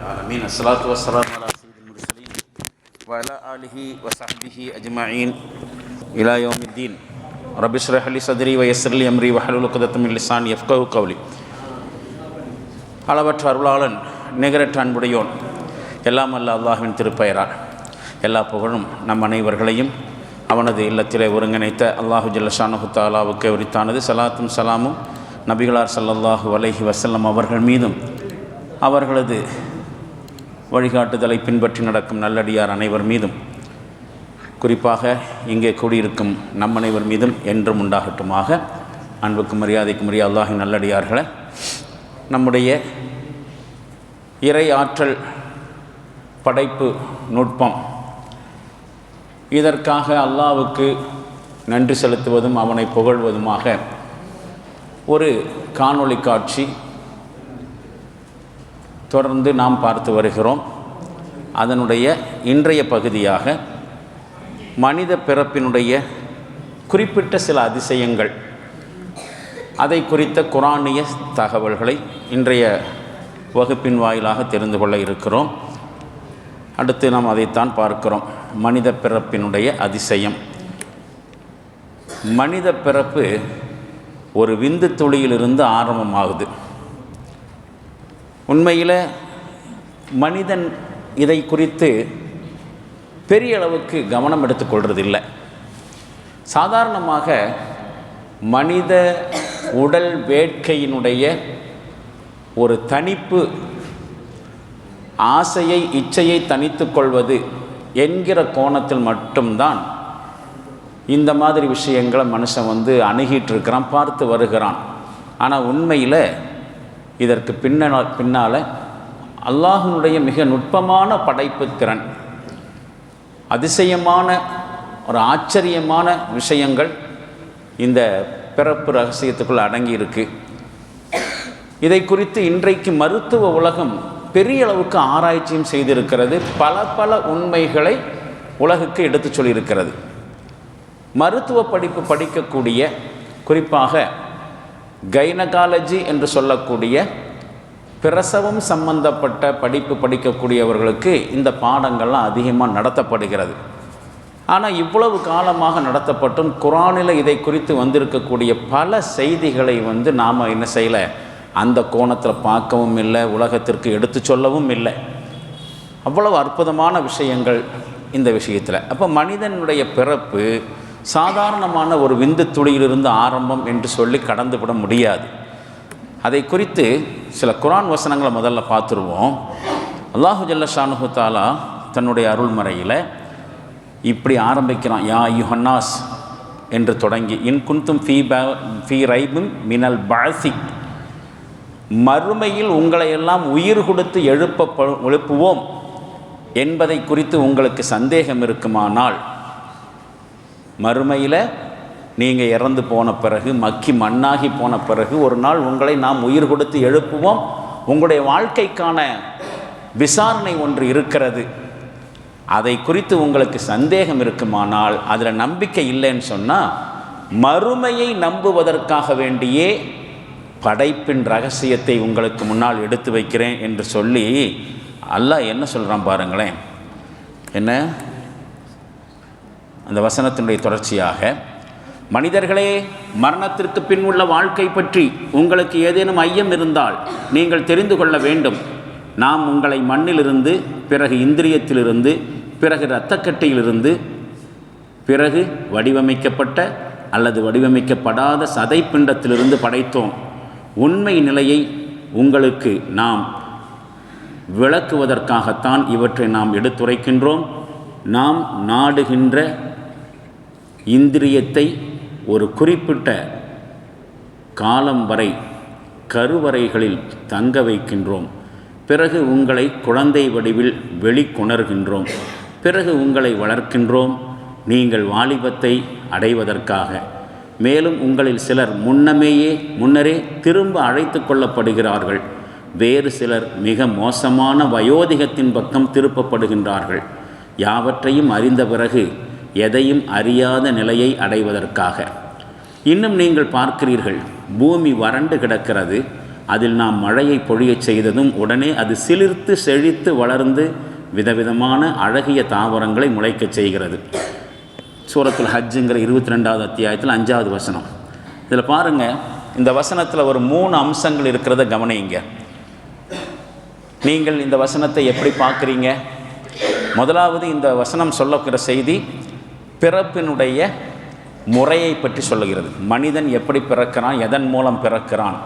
العالمين الصلاة والسلام على سيد المرسلين وعلى آله وصحبه أجمعين إلى يوم الدين رب اشرح لي صدري ويسر لي أمري واحلل عقدة من لساني يفقهوا قولي. அளவற்ற அருளாளன் நிகரற்ற அன்புடையோன் எல்லாம் அல்ல அல்லாஹ்வின் திருப்பெயரால் எல்லா புகழும் நம் அனைவர்களையும் அவனது இல்லத்திலே ஒருங்கிணைத்த அல்லாஹு ஜல்லஷானஹு தஆலாவுக்கு உரித்தானது. சலாத்தும் சலாமும் நபிகளார் ஸல்லல்லாஹு அலைஹி வஸல்லம் அவர்கள் மீதும் அவர்களது வழிகாட்டுதலை பின்பற்றி நடக்கும் நல்லடியார் அனைவர் மீதும், குறிப்பாக இங்கே கூடியிருக்கும் நம் அனைவர் மீதும் என்றும் உண்டாகட்டுமாக. அன்புக்கும் மரியாதைக்கும் உரிய அல்லாஹின் நல்லடியார்களை, நம்முடைய இறை ஆற்றல் படைப்பு நுட்பம், இதற்காக அல்லாஹ்வுக்கு நன்றி செலுத்துவதும் அவனை புகழ்வதுமாக ஒரு காணொளி காட்சி தொடர்ந்து நாம் பார்த்து வருகிறோம். அதனுடைய இன்றைய பகுதியாக மனித பிறப்பினுடைய குறிப்பிட்ட சில அதிசயங்கள், அதை குறித்த குரானிய தகவல்களை இன்றைய வகுப்பின் வாயிலாக தெரிந்து கொள்ள இருக்கிறோம். அடுத்து நாம் அதைத்தான் பார்க்கிறோம். மனித பிறப்பினுடைய அதிசயம். மனித பிறப்பு ஒரு விந்து துளியிலிருந்து ஆரம்பமாகுது. உண்மையில் மனிதன் இதை குறித்து பெரிய அளவுக்கு கவனம் எடுத்துக்கொள்வதில்லை. சாதாரணமாக மனித உடல் வேட்கையினுடைய ஒரு தனிப்பு, ஆசையை இச்சையை தனித்து கொள்வது என்கிற கோணத்தில் மட்டும்தான் இந்த மாதிரி விஷயங்களை மனுஷன் அணுகிட்டு இருக்கிறான், பார்த்து வருகிறான். ஆனால் உண்மையில் இதற்கு பின்னால் அல்லாஹ்வினுடைய மிக நுட்பமான படைப்பு திறன், அதிசயமான ஒரு ஆச்சரியமான விஷயங்கள் இந்த பிறப்பு ரகசியத்துக்குள் அடங்கி இருக்கு. இதை குறித்து இன்றைக்கு மருத்துவ உலகம் பெரிய அளவுக்கு ஆராய்ச்சியும் செய்திருக்கிறது. பல உண்மைகளை உலகுக்கு எடுத்து சொல்லியிருக்கிறது. மருத்துவ படிப்பு படிக்கக்கூடிய, குறிப்பாக கைனகாலஜி என்று சொல்லக்கூடிய பிரசவம் சம்பந்தப்பட்ட படிப்பு படிக்கக்கூடியவர்களுக்கு இந்த பாடங்கள்லாம் அதிகமாக நடத்தப்படுகிறது. ஆனால் இவ்வளவு காலமாக நடத்தப்பட்டும் குரானில் இதை குறித்து வந்திருக்கக்கூடிய பல செய்திகளை நாம் என்ன செய்யலை, அந்த கோணத்தில் பார்க்கவும் இல்லை, உலகத்திற்கு எடுத்து சொல்லவும் இல்லை. அவ்வளவு அற்புதமான விஷயங்கள் இந்த விஷயத்தில். அப்போ மனிதனுடைய பிறப்பு சாதாரணமான ஒரு விந்து துளியிலிருந்து ஆரம்பம் என்று சொல்லி கடந்து விட முடியாது. அதை குறித்து சில குரான் வசனங்களை முதல்ல பார்த்துருவோம். அல்லாஹு ஜல்லஷானஹு தஆலா தன்னுடைய அருள்மறையில் இப்படி ஆரம்பிக்கிறான். யா அய்யுஹன்னாஸ் என்று தொடங்கி, இன் குன்தும் ஃபீ ரைபின் மினல் பஅஸி, மறுமையில் உங்களை எல்லாம் உயிர் கொடுத்து எழுப்புவோம் என்பதை குறித்து உங்களுக்கு சந்தேகம் இருக்குமானால், மறுமையில் நீங்கள் இறந்து போன பிறகு, மக்கி மண்ணாகி போன பிறகு ஒரு நாள் உங்களை நாம் உயிர் கொடுத்து எழுப்புவோம், உங்களுடைய வாழ்க்கைக்கான விசாரணை ஒன்று இருக்கிறது, அதை குறித்து உங்களுக்கு சந்தேகம் இருக்குமானால், அதில் நம்பிக்கை இல்லைன்னு சொன்னால், மறுமையை நம்புவதற்காக வேண்டியே படைப்பின் ரகசியத்தை உங்களுக்கு முன்னால் எடுத்து வைக்கிறேன் என்று சொல்லி அல்லாஹ் என்ன சொல்கிறான் பாருங்களேன். என்ன அந்த வசனத்தினுடைய தொடர்ச்சியாக, மனிதர்களே, மரணத்திற்கு பின் உள்ள வாழ்க்கை பற்றி உங்களுக்கு ஏதேனும் ஐயம் இருந்தால் நீங்கள் தெரிந்து கொள்ள வேண்டும். நாம் உங்களை மண்ணிலிருந்து, பிறகு இந்திரியத்திலிருந்து, பிறகு இரத்தக்கட்டியிலிருந்து, பிறகு வடிவமைக்கப்பட்ட அல்லது வடிவமைக்கப்படாத சதைப்பிண்டத்திலிருந்து படைத்தோம். உண்மை நிலையை உங்களுக்கு நாம் விளக்குவதற்காகத்தான் இவற்றை நாம் எடுத்துரைக்கின்றோம். நாம் நாடுகின்ற இந்திரியத்தை ஒரு குறிப்பிட்ட காலம் வரை கருவறைகளில் தங்க வைக்கின்றோம். பிறகு உங்களை குழந்தை வடிவில் வெளிக்கொணர்கின்றோம். பிறகு உங்களை வளர்க்கின்றோம், நீங்கள் வாலிபத்தை அடைவதற்காக. மேலும் உங்களில் சிலர் முன்னரே திரும்ப அழைத்து கொள்ளப்படுகிறார்கள். வேறு சிலர் மிக மோசமான வயோதிகத்தின் பக்கம் திருப்பப்படுகின்றார்கள். யாவற்றையும் அறிந்த பிறகு எதையும் அறியாத நிலையை அடைவதற்காக. இன்னும் நீங்கள் பார்க்கிறீர்கள், பூமி வறண்டு கிடக்கிறது, அதில் நாம் மழையை பொழியச் செய்ததும் உடனே அது சிலிர்த்து செழித்து வளர்ந்து விதவிதமான அழகிய தாவரங்களை முளைக்கச் செய்கிறது. சூரத்துல் ஹஜ்ஜுங்கிற 22வது அத்தியாயத்தில் 5வது வசனம். இதில் பாருங்கள், இந்த வசனத்தில் ஒரு 3 அம்சங்கள் இருக்கிறத கவனிங்க. நீங்கள் இந்த வசனத்தை எப்படி பார்க்குறீங்க? முதலாவது, இந்த வசனம் சொல்லக்கிற செய்தி பிறப்பினுடைய முறையை பற்றி சொல்லுகிறது. மனிதன் எப்படி பிறக்கிறான், எதன் மூலம் பிறக்கிறான்,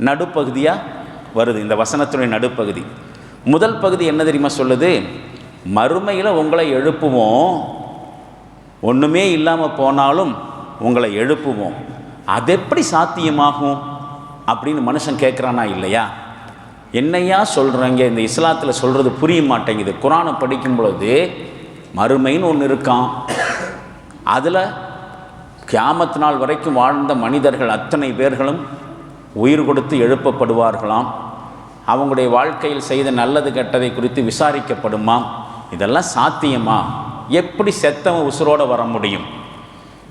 நடுப்பகுதியாக வருது இந்த வசனத்துடைய நடுப்பகுதி. முதல் பகுதி என்ன தெரியுமா சொல்லுது? மறுமையில் உங்களை எழுப்புவோம், ஒன்றுமே இல்லாமல் போனாலும் உங்களை எழுப்புவோம். அது எப்படி சாத்தியமாகும் அப்படின்னு மனுஷன் கேட்குறானா இல்லையா? என்னையா சொல்கிறாங்க, இந்த இஸ்லாத்தில் சொல்கிறது புரிய மாட்டேங்குது. குரானை படிக்கும் பொழுது மறுமைன்னு ஒன்று இருக்கான், அதில் கியாமத் நாள் வரைக்கும் வாழ்ந்த மனிதர்கள் அத்தனை பேர்களும் உயிர் கொடுத்து எழுப்பப்படுவார்களாம். அவங்களுடைய வாழ்க்கையில் செய்த நல்லது கெட்டதை குறித்து விசாரிக்கப்படுமா? இதெல்லாம் சாத்தியமா? எப்படி செத்தவன் உசுரோடு வர முடியும்?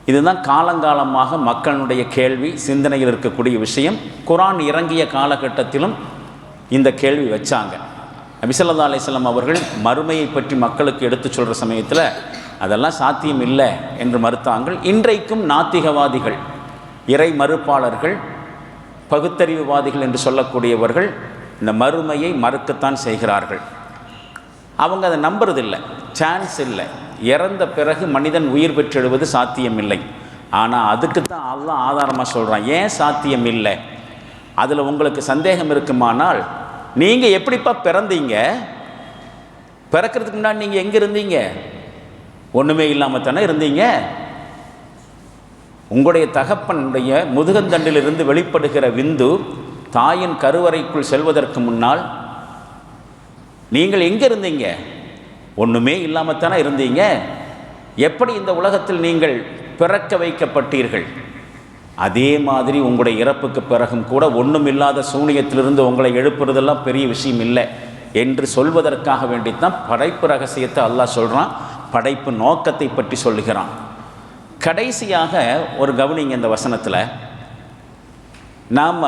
இதுதான் காலங்காலமாக மக்களுடைய கேள்வி, சிந்தனையில் இருக்கக்கூடிய விஷயம். குரான் இறங்கிய காலகட்டத்திலும் இந்த கேள்வி வச்சாங்க. நபி ஸல்லல்லாஹு அலைஹி வஸல்லம் அவர்கள் மறுமையை பற்றி மக்களுக்கு எடுத்து சொல்கிற சமயத்தில் அதெல்லாம் சாத்தியம் இல்லை என்று மறுத்தாங்கள். இன்றைக்கும் நாத்திகவாதிகள், இறை மறுப்பாளர்கள், பகுத்தறிவுவாதிகள் என்று சொல்லக்கூடியவர்கள் இந்த மறுமையை மறுக்கத்தான் செய்கிறார்கள். அவங்க அதை நம்புறதில்லை, சான்ஸ் இல்லை. இறந்த பிறகு மனிதன் உயிர் பெற்றெழுவது சாத்தியமில்லை. ஆனால் அதுக்கு தான் அல்லாஹ் ஆதாரமாக சொல்கிறான். ஏன் சாத்தியம் இல்லை? அதில் உங்களுக்கு சந்தேகம் இருக்குமானால், நீங்கள் எப்படிப்பா பிறந்தீங்க? பிறக்கிறதுக்கு முன்னாடி நீங்கள் எங்கே இருந்தீங்க? ஒன்றுமே இல்லாமல் தானே இருந்தீங்க. உங்களுடைய தகப்பனுடைய முதுகந்தண்டிலிருந்து வெளிப்படுகிற விந்து தாயின் கருவறைக்குள் செல்வதற்கு முன்னால் நீங்கள் எங்கே இருந்தீங்க? ஒன்றுமே இல்லாமல் தானே இருந்தீங்க. எப்படி இந்த உலகத்தில் நீங்கள் பிறக்க வைக்கப்பட்டீர்கள்? அதே மாதிரி உங்களுடைய இறப்புக்கு பிறகும் கூட ஒன்றும் இல்லாத சூனியத்திலிருந்து உங்களை எழுப்புறதெல்லாம் பெரிய விஷயம் இல்லை என்று சொல்வதற்காக வேண்டித்தான் படைப்பு ரகசியத்தை அல்லாஹ் சொல்கிறான். படைப்பு நோக்கத்தை பற்றி சொல்லுகிறான். கடைசியாக ஒரு கவனிங்க, இந்த வசனத்தில் நாம்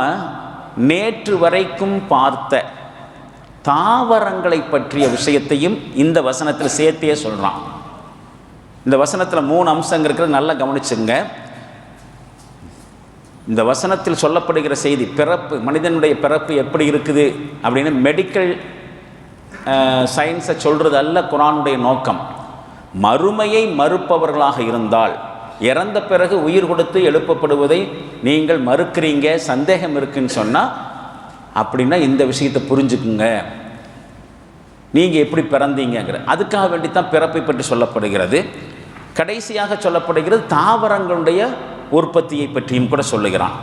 நேற்று வரைக்கும் பார்த்த தாவரங்களை பற்றிய விஷயத்தையும் இந்த வசனத்தில் சேர்த்தே சொல்கிறான். இந்த வசனத்தில் 3 அம்சங்கள் இருக்கிறது, நல்லா கவனிச்சுங்க. இந்த வசனத்தில் சொல்லப்படுகிற செய்தி பிறப்பு, மனிதனுடைய பிறப்பு எப்படி இருக்குது அப்படின்னு மெடிக்கல் சயின்ஸை சொல்கிறது அல்ல குரானுடைய நோக்கம். மறுமையை மறுப்பவர்களாக இருந்தால், இறந்த பிறகு உயிர் கொடுத்து எழுப்பப்படுவதை நீங்கள் மறுக்கிறீங்க, சந்தேகம் இருக்குன்னு சொன்னால், அப்படின்னா இந்த விஷயத்தை புரிஞ்சுக்குங்க, நீங்கள் எப்படி பிறந்தீங்கிற அதுக்காக வேண்டித்தான் பிறப்பை பற்றி சொல்லப்படுகிறது. கடைசியாக சொல்லப்படுகிறது தாவரங்களுடைய உற்பத்தியை பற்றியும் கூட சொல்லுகிறான்.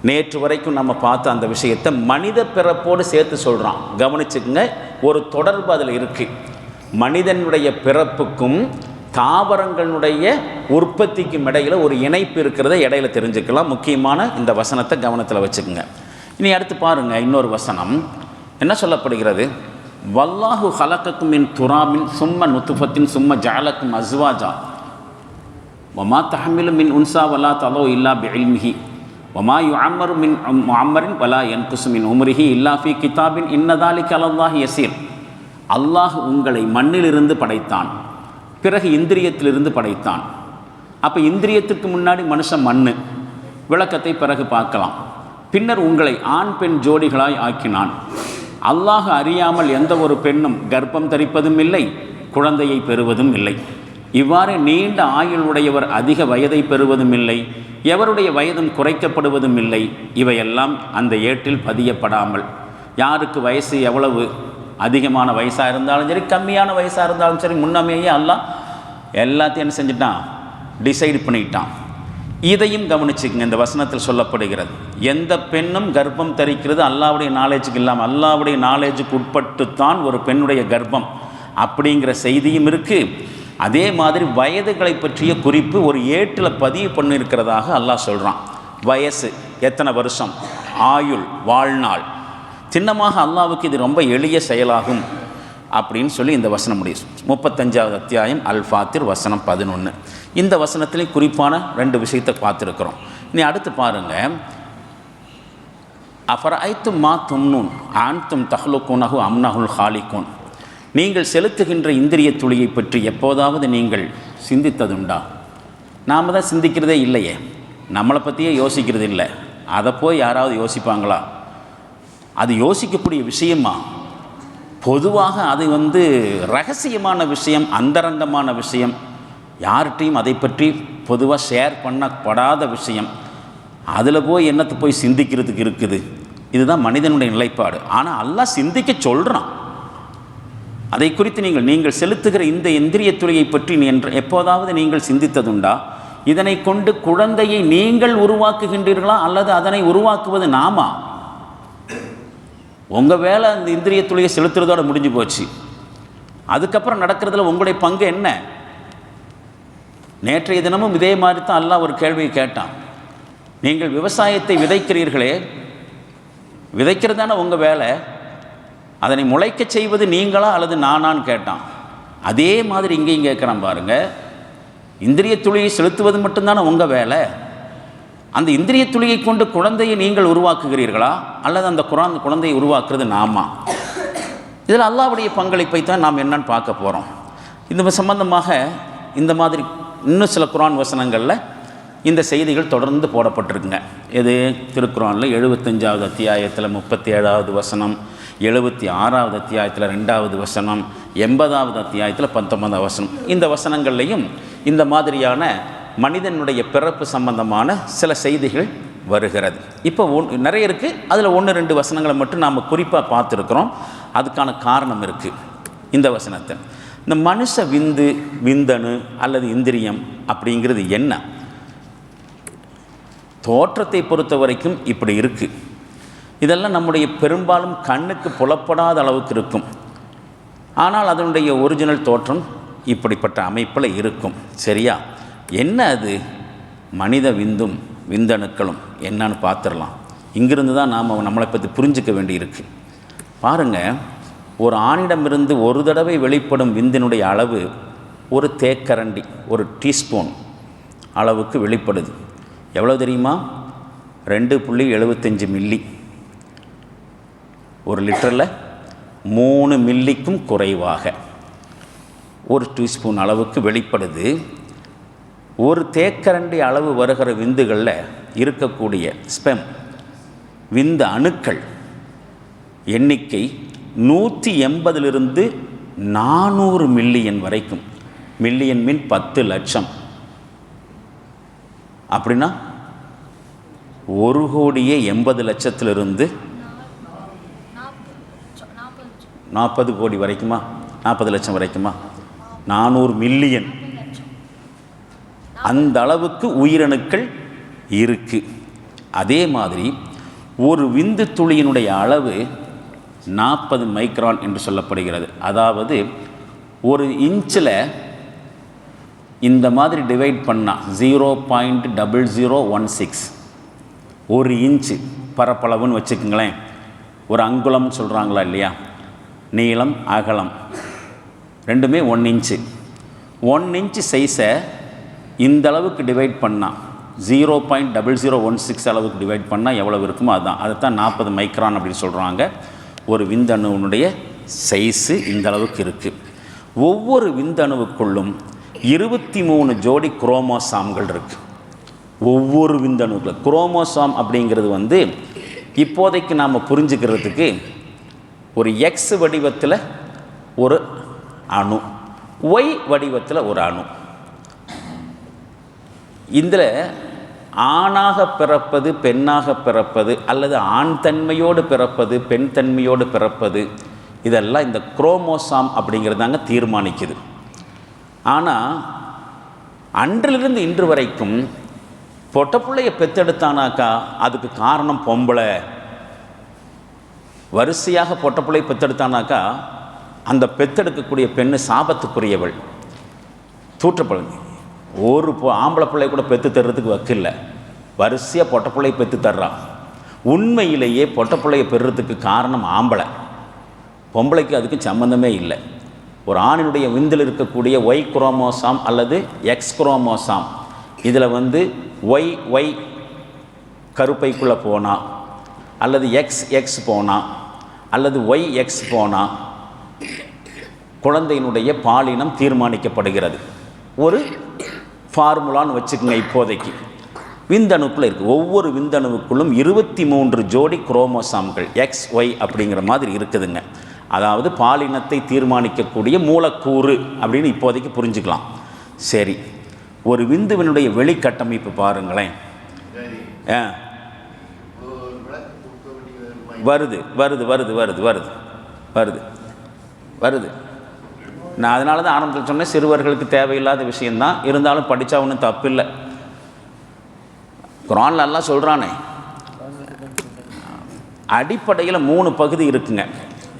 நேற்று வரைக்கும் நம்ம பார்த்த அந்த விஷயத்தை மனித பிறப்போடு சேர்த்து சொல்கிறான். கவனிச்சுக்குங்க, ஒரு தொடர்பு அதில் இருக்குது. மனிதனுடைய பிறப்புக்கும் தாவரங்களுடைய உற்பத்திக்கும் இடையில் ஒரு இணைப்பு இருக்கிறத இடையில தெரிஞ்சுக்கலாம். முக்கியமான இந்த வசனத்தை கவனத்தில் வச்சுக்கோங்க. இனி அடுத்து பாருங்கள், இன்னொரு வசனம் என்ன சொல்லப்படுகிறது? வல்லாஹு ஹலக்கக்கும் மின் துராமின் சும்ம நுத்துஃபத்தின் சும்ம ஜஅலக்கும் அஸ்வாஜா வமா தஹமிலு மின் உன்சா வலா தலோ இல்லா பிஇல்மிஹி வமா யுஅம்மரு மின் முஅம்மரின் வலா யன்குசு மின் உம்ரிஹி இல்லா ஃபீ கிதாபின் இன்னதாலிக அலல்லாஹி யஸீர். அல்லாஹ் உங்களை மண்ணிலிருந்து படைத்தான், பிறகு இந்திரியத்திலிருந்து படைத்தான். அப்போ இந்திரியத்துக்கு முன்னாடி மனுஷன் மண், விளக்கத்தை பிறகு பார்க்கலாம். பின்னர் உங்களை ஆண் பெண் ஜோடிகளாய் ஆக்கினான். அல்லாஹ் அறியாமல் எந்த ஒரு பெண்ணும் கர்ப்பம் தரிப்பதும் இல்லை, குழந்தையை பெறுவதும் இல்லை. இவ்வாறு நீண்ட ஆயுள் உடையவர் அதிக வயதை பெறுவதும் இல்லை, எவருடைய வயதும் குறைக்கப்படுவதும் இல்லை. இவையெல்லாம் அந்த ஏட்டில் பதியப்படாமல், யாருக்கு வயசு எவ்வளவு அதிகமான வயசாக இருந்தாலும் சரி, கம்மியான வயசாக இருந்தாலும் சரி, முன்னமேயே அல்லாஹ் எல்லாத்தையும் என்ன செஞ்சுட்டான்? டிசைடு பண்ணிட்டான். இதையும் கவனிச்சுக்குங்க. இந்த வசனத்தில் சொல்லப்படுகிறது, எந்த பெண்ணும் கர்ப்பம் தரிக்கிறது அல்லாஹ்வுடைய நாலேஜுக்கு இல்லாமல், அல்லாஹ்வுடைய நாலேஜுக்கு உட்பட்டுத்தான் ஒரு பெண்ணுடைய கர்ப்பம் அப்படிங்கிற செய்தியும் இருக்குது. அதே மாதிரி வயதுகளை பற்றிய குறிப்பு ஒரு ஏட்டில் பதிவு பண்ணியிருக்கிறதாக அல்லாஹ் சொல்கிறான். வயசு எத்தனை வருஷம், ஆயுள், வாழ்நாள். சின்னமாக அல்லாஹ்வுக்கு இது ரொம்ப எளிய செயலாகும் அப்படின்னு சொல்லி இந்த வசனம் முடியும். 35வது அத்தியாயம் அல் ஃபாத்திர் வசனம் 11. இந்த வசனத்திலே குறிப்பான 2 விஷயத்தை பார்த்துருக்குறோம். இனி அடுத்து பாருங்கள், அஃபரஐத்தும் மா தும்னூன் ஆன்தும் தஹ்லுக்கூனஹு அம்னஹுல் ஹாலிகூன். நீங்கள் செலுத்துகின்ற இந்திரிய துளியை பற்றி எப்போதாவது நீங்கள் சிந்தித்ததுண்டா? நாம் தான் சிந்திக்கிறதே இல்லையே, நம்மளை பற்றியே யோசிக்கிறது இல்லை. அதை போய் யாராவது யோசிப்பாங்களா? அது யோசிக்கக்கூடிய விஷயமா? பொதுவாக அது ரகசியமான விஷயம், அந்தரங்கமான விஷயம், யார்கிட்டையும் அதை பற்றி பொதுவாக ஷேர் பண்ணப்படாத விஷயம். அதில் போய் என்னத்தை போய் சிந்திக்கிறதுக்கு இருக்குது? இதுதான் மனிதனுடைய நிலைப்பாடு. ஆனால் அல்லாஹ் சிந்திக்க சொல்கிறான். அதை குறித்து நீங்கள் செலுத்துகிற இந்த இந்திரிய துளியை பற்றி எப்போதாவது நீங்கள் சிந்தித்ததுண்டா? இதனை கொண்டு குழந்தையை நீங்கள் உருவாக்குகின்றீர்களா அல்லது அதனை உருவாக்குவது நாமா? உங்கள் வேலை அந்த இந்திரிய துளியை செலுத்துறதோடு முடிஞ்சு போச்சு. அதுக்கப்புறம் நடக்கிறதுல உங்களுடைய பங்கு என்ன? நேற்றைய தினமும் இதே மாதிரி தான் அல்லாஹ் ஒரு கேள்வியை கேட்டான். நீங்கள் விவசாயத்தை விதைக்கிறீர்களே, விதைக்கிறது தானே உங்கள் வேலை, அதனை முளைக்க செய்வது நீங்களா அல்லது நானான்னு கேட்டான். அதே மாதிரி இங்கேயும் கேட்குறான் பாருங்கள். இந்திரிய துளியை செலுத்துவது மட்டும்தானே உங்கள் வேலை, அந்த இந்திரிய துளியை கொண்டு குழந்தையை நீங்கள் உருவாக்குகிறீர்களா அல்லது அந்த குழந்தையை உருவாக்குறது நாமா? இதில் அல்லாஹ்வுடைய பங்களிப்பை தான் நாம் என்னன்னு பார்க்க போகிறோம். இந்த சம்பந்தமாக இந்த மாதிரி இன்னும் சில குர்ஆன் வசனங்களில் இந்த செய்திகள் தொடர்ந்து போடப்பட்டிருக்குங்க. இது திருக்குர்ஆனில் 75வது அத்தியாயத்தில் 37வது வசனம், 76வது அத்தியாயத்தில் 2வது வசனம், 80வது அத்தியாயத்தில் 19வது வசனம். இந்த வசனங்கள்லையும் இந்த மாதிரியான மனிதனுடைய பிறப்பு சம்பந்தமான சில செய்திகள் வருகிறது. இப்போ நிறைய இருக்குது. அதில் 1-2 வசனங்களை மட்டும் நாம் குறிப்பாக பார்த்துருக்குறோம். அதுக்கான காரணம் இருக்குது. இந்த வசனத்தை இந்த மனுஷ விந்தணு அல்லது இந்திரியம் அப்படிங்கிறது என்ன? தோற்றத்தை பொறுத்த வரைக்கும் இப்படி இருக்குது. இதெல்லாம் நம்முடைய பெரும்பாலும் கண்ணுக்கு புலப்படாத அளவுக்கு இருக்கும். ஆனால் அதனுடைய ஒரிஜினல் தோற்றம் இப்படிப்பட்ட அமைப்பில் இருக்கும். சரியா? என்ன அது? மனித விந்தணுக்களும் என்னன்னு பார்த்துடலாம். இங்கிருந்து தான் நாம் நம்மளை பற்றி புரிஞ்சிக்க வேண்டியிருக்கு. பாருங்கள், ஒரு ஆணிடமிருந்து ஒரு தடவை வெளிப்படும் விந்தினுடைய அளவு ஒரு தேக்கரண்டி, ஒரு டீஸ்பூன் அளவுக்கு வெளிப்படுது. எவ்வளோ தெரியுமா? 2.75 மில்லி. ஒரு லிட்டரில் 3 மில்லிக்கும் குறைவாக ஒரு டீஸ்பூன் அளவுக்கு வெளிப்படுது. ஒரு தேக்கரண்டி அளவு வருகிற விந்துகளில் இருக்கக்கூடிய ஸ்பெம் விந்து அணுக்கள் எண்ணிக்கை 180லிருந்து 400 மில்லியன் வரைக்கும். மில்லியன் மீன் 10 லட்சம். அப்படின்னா 1,80,00,000 40 கோடி வரைக்குமா? 40 லட்சம் வரைக்குமா? 400 மில்லியன். அந்த அளவுக்கு உயிரணுக்கள் இருக்குது. அதே மாதிரி ஒரு விந்து துளியினுடைய அளவு 40 மைக்ரான் என்று சொல்லப்படுகிறது. அதாவது ஒரு இன்ச்சில் இந்த மாதிரி டிவைட் பண்ணால் 0.0016 ஒரு இன்ச்சு பரப்பளவுன்னு வச்சுக்கோங்களேன். ஒரு அங்குலம்னு சொல்கிறாங்களா இல்லையா? நீளம் அகலம் ரெண்டுமே 1 இன்ச்சு. 1 இன்ச்சு சைஸை இந்த அளவுக்கு டிவைட் பண்ணால் 0.0016 அளவுக்கு டிவைட் பண்ணால் எவ்வளவு இருக்குமோ அதுதான். அதைத்தான் 40 மைக்ரான் அப்படின்னு சொல்கிறாங்க. ஒரு விந்தணுனுடைய சைஸு இந்த அளவுக்கு இருக்குது. ஒவ்வொரு விந்தணுவுக்குள்ளும் 23 ஜோடி குரோமோசாம்கள் இருக்குது. ஒவ்வொரு விந்தணுக்கள் குரோமோசாம் அப்படிங்கிறது இப்போதைக்கு நாம் புரிஞ்சுக்கிறதுக்கு ஒரு எக்ஸ் வடிவத்தில் ஒரு அணு, ஒய் வடிவத்தில் ஒரு அணு. இதில் ஆணாக பிறப்பது, பெண்ணாக பிறப்பது, அல்லது ஆண் தன்மையோடு பிறப்பது, பெண் தன்மையோடு பிறப்பது, இதெல்லாம் இந்த குரோமோசாம் அப்படிங்கிறதாங்க தீர்மானிக்குது. ஆனால் அன்றிலிருந்து இன்று வரைக்கும் பொட்டப்பிள்ளையை பெற்றெடுத்தானாக்கா அதுக்கு காரணம் பொம்பளை. வரிசையாக பொட்டப்பிள்ளையை பெற்றெடுத்தானாக்கா அந்த பெற்றெடுக்கக்கூடிய பெண்ணு சாபத்துக்குரியவள், தூற்றப்படுது. ஒரு ஆம்பளை பிள்ளை கூட பெற்று தர்றதுக்கு வக்கில்ல, வரிசையாக பொட்டப்பிள்ளையை பெற்று தர்றான். உண்மையிலேயே பொட்டப்பிள்ளையை பெறுறதுக்கு காரணம் ஆம்பளை, பொம்பளைக்கு அதுக்கு சம்மந்தமே இல்லை. ஒரு ஆணினுடைய விந்தில் இருக்கக்கூடிய ஒய் குரோமோசாம் அல்லது எக்ஸ் குரோமோசாம், இதில் ஒய் கருப்பைக்குள்ளே போனால் அல்லது XX போனால் அல்லது YX போனால் குழந்தையினுடைய பாலினம் தீர்மானிக்கப்படுகிறது. ஒரு ஃபார்முலான்னு வச்சுக்கோங்க. இப்போதைக்கு விந்தணுக்குள்ளே இருக்குது. ஒவ்வொரு விந்தணுவுக்குள்ளும் 23 ஜோடி குரோமோசாம்கள் XY அப்படிங்கிற மாதிரி இருக்குதுங்க. அதாவது பாலினத்தை தீர்மானிக்கக்கூடிய மூலக்கூறு அப்படின்னு இப்போதைக்கு புரிஞ்சுக்கலாம். சரி, ஒரு விந்துவினுடைய வெளிக்கட்டமைப்பு பாருங்களேன். வருது வருது வருது வருது வருது வருது வருது. நான் அதனால தான் ஆரம்பத்தில் சொன்னேன், சிறுவர்களுக்கு தேவையில்லாத விஷயந்தான், இருந்தாலும் படித்தா ஒன்றும் தப்பு இல்லை. குர்ஆன்ல அல்லாஹ் சொல்கிறானே, அடிப்படையில் 3 பகுதி இருக்குங்க.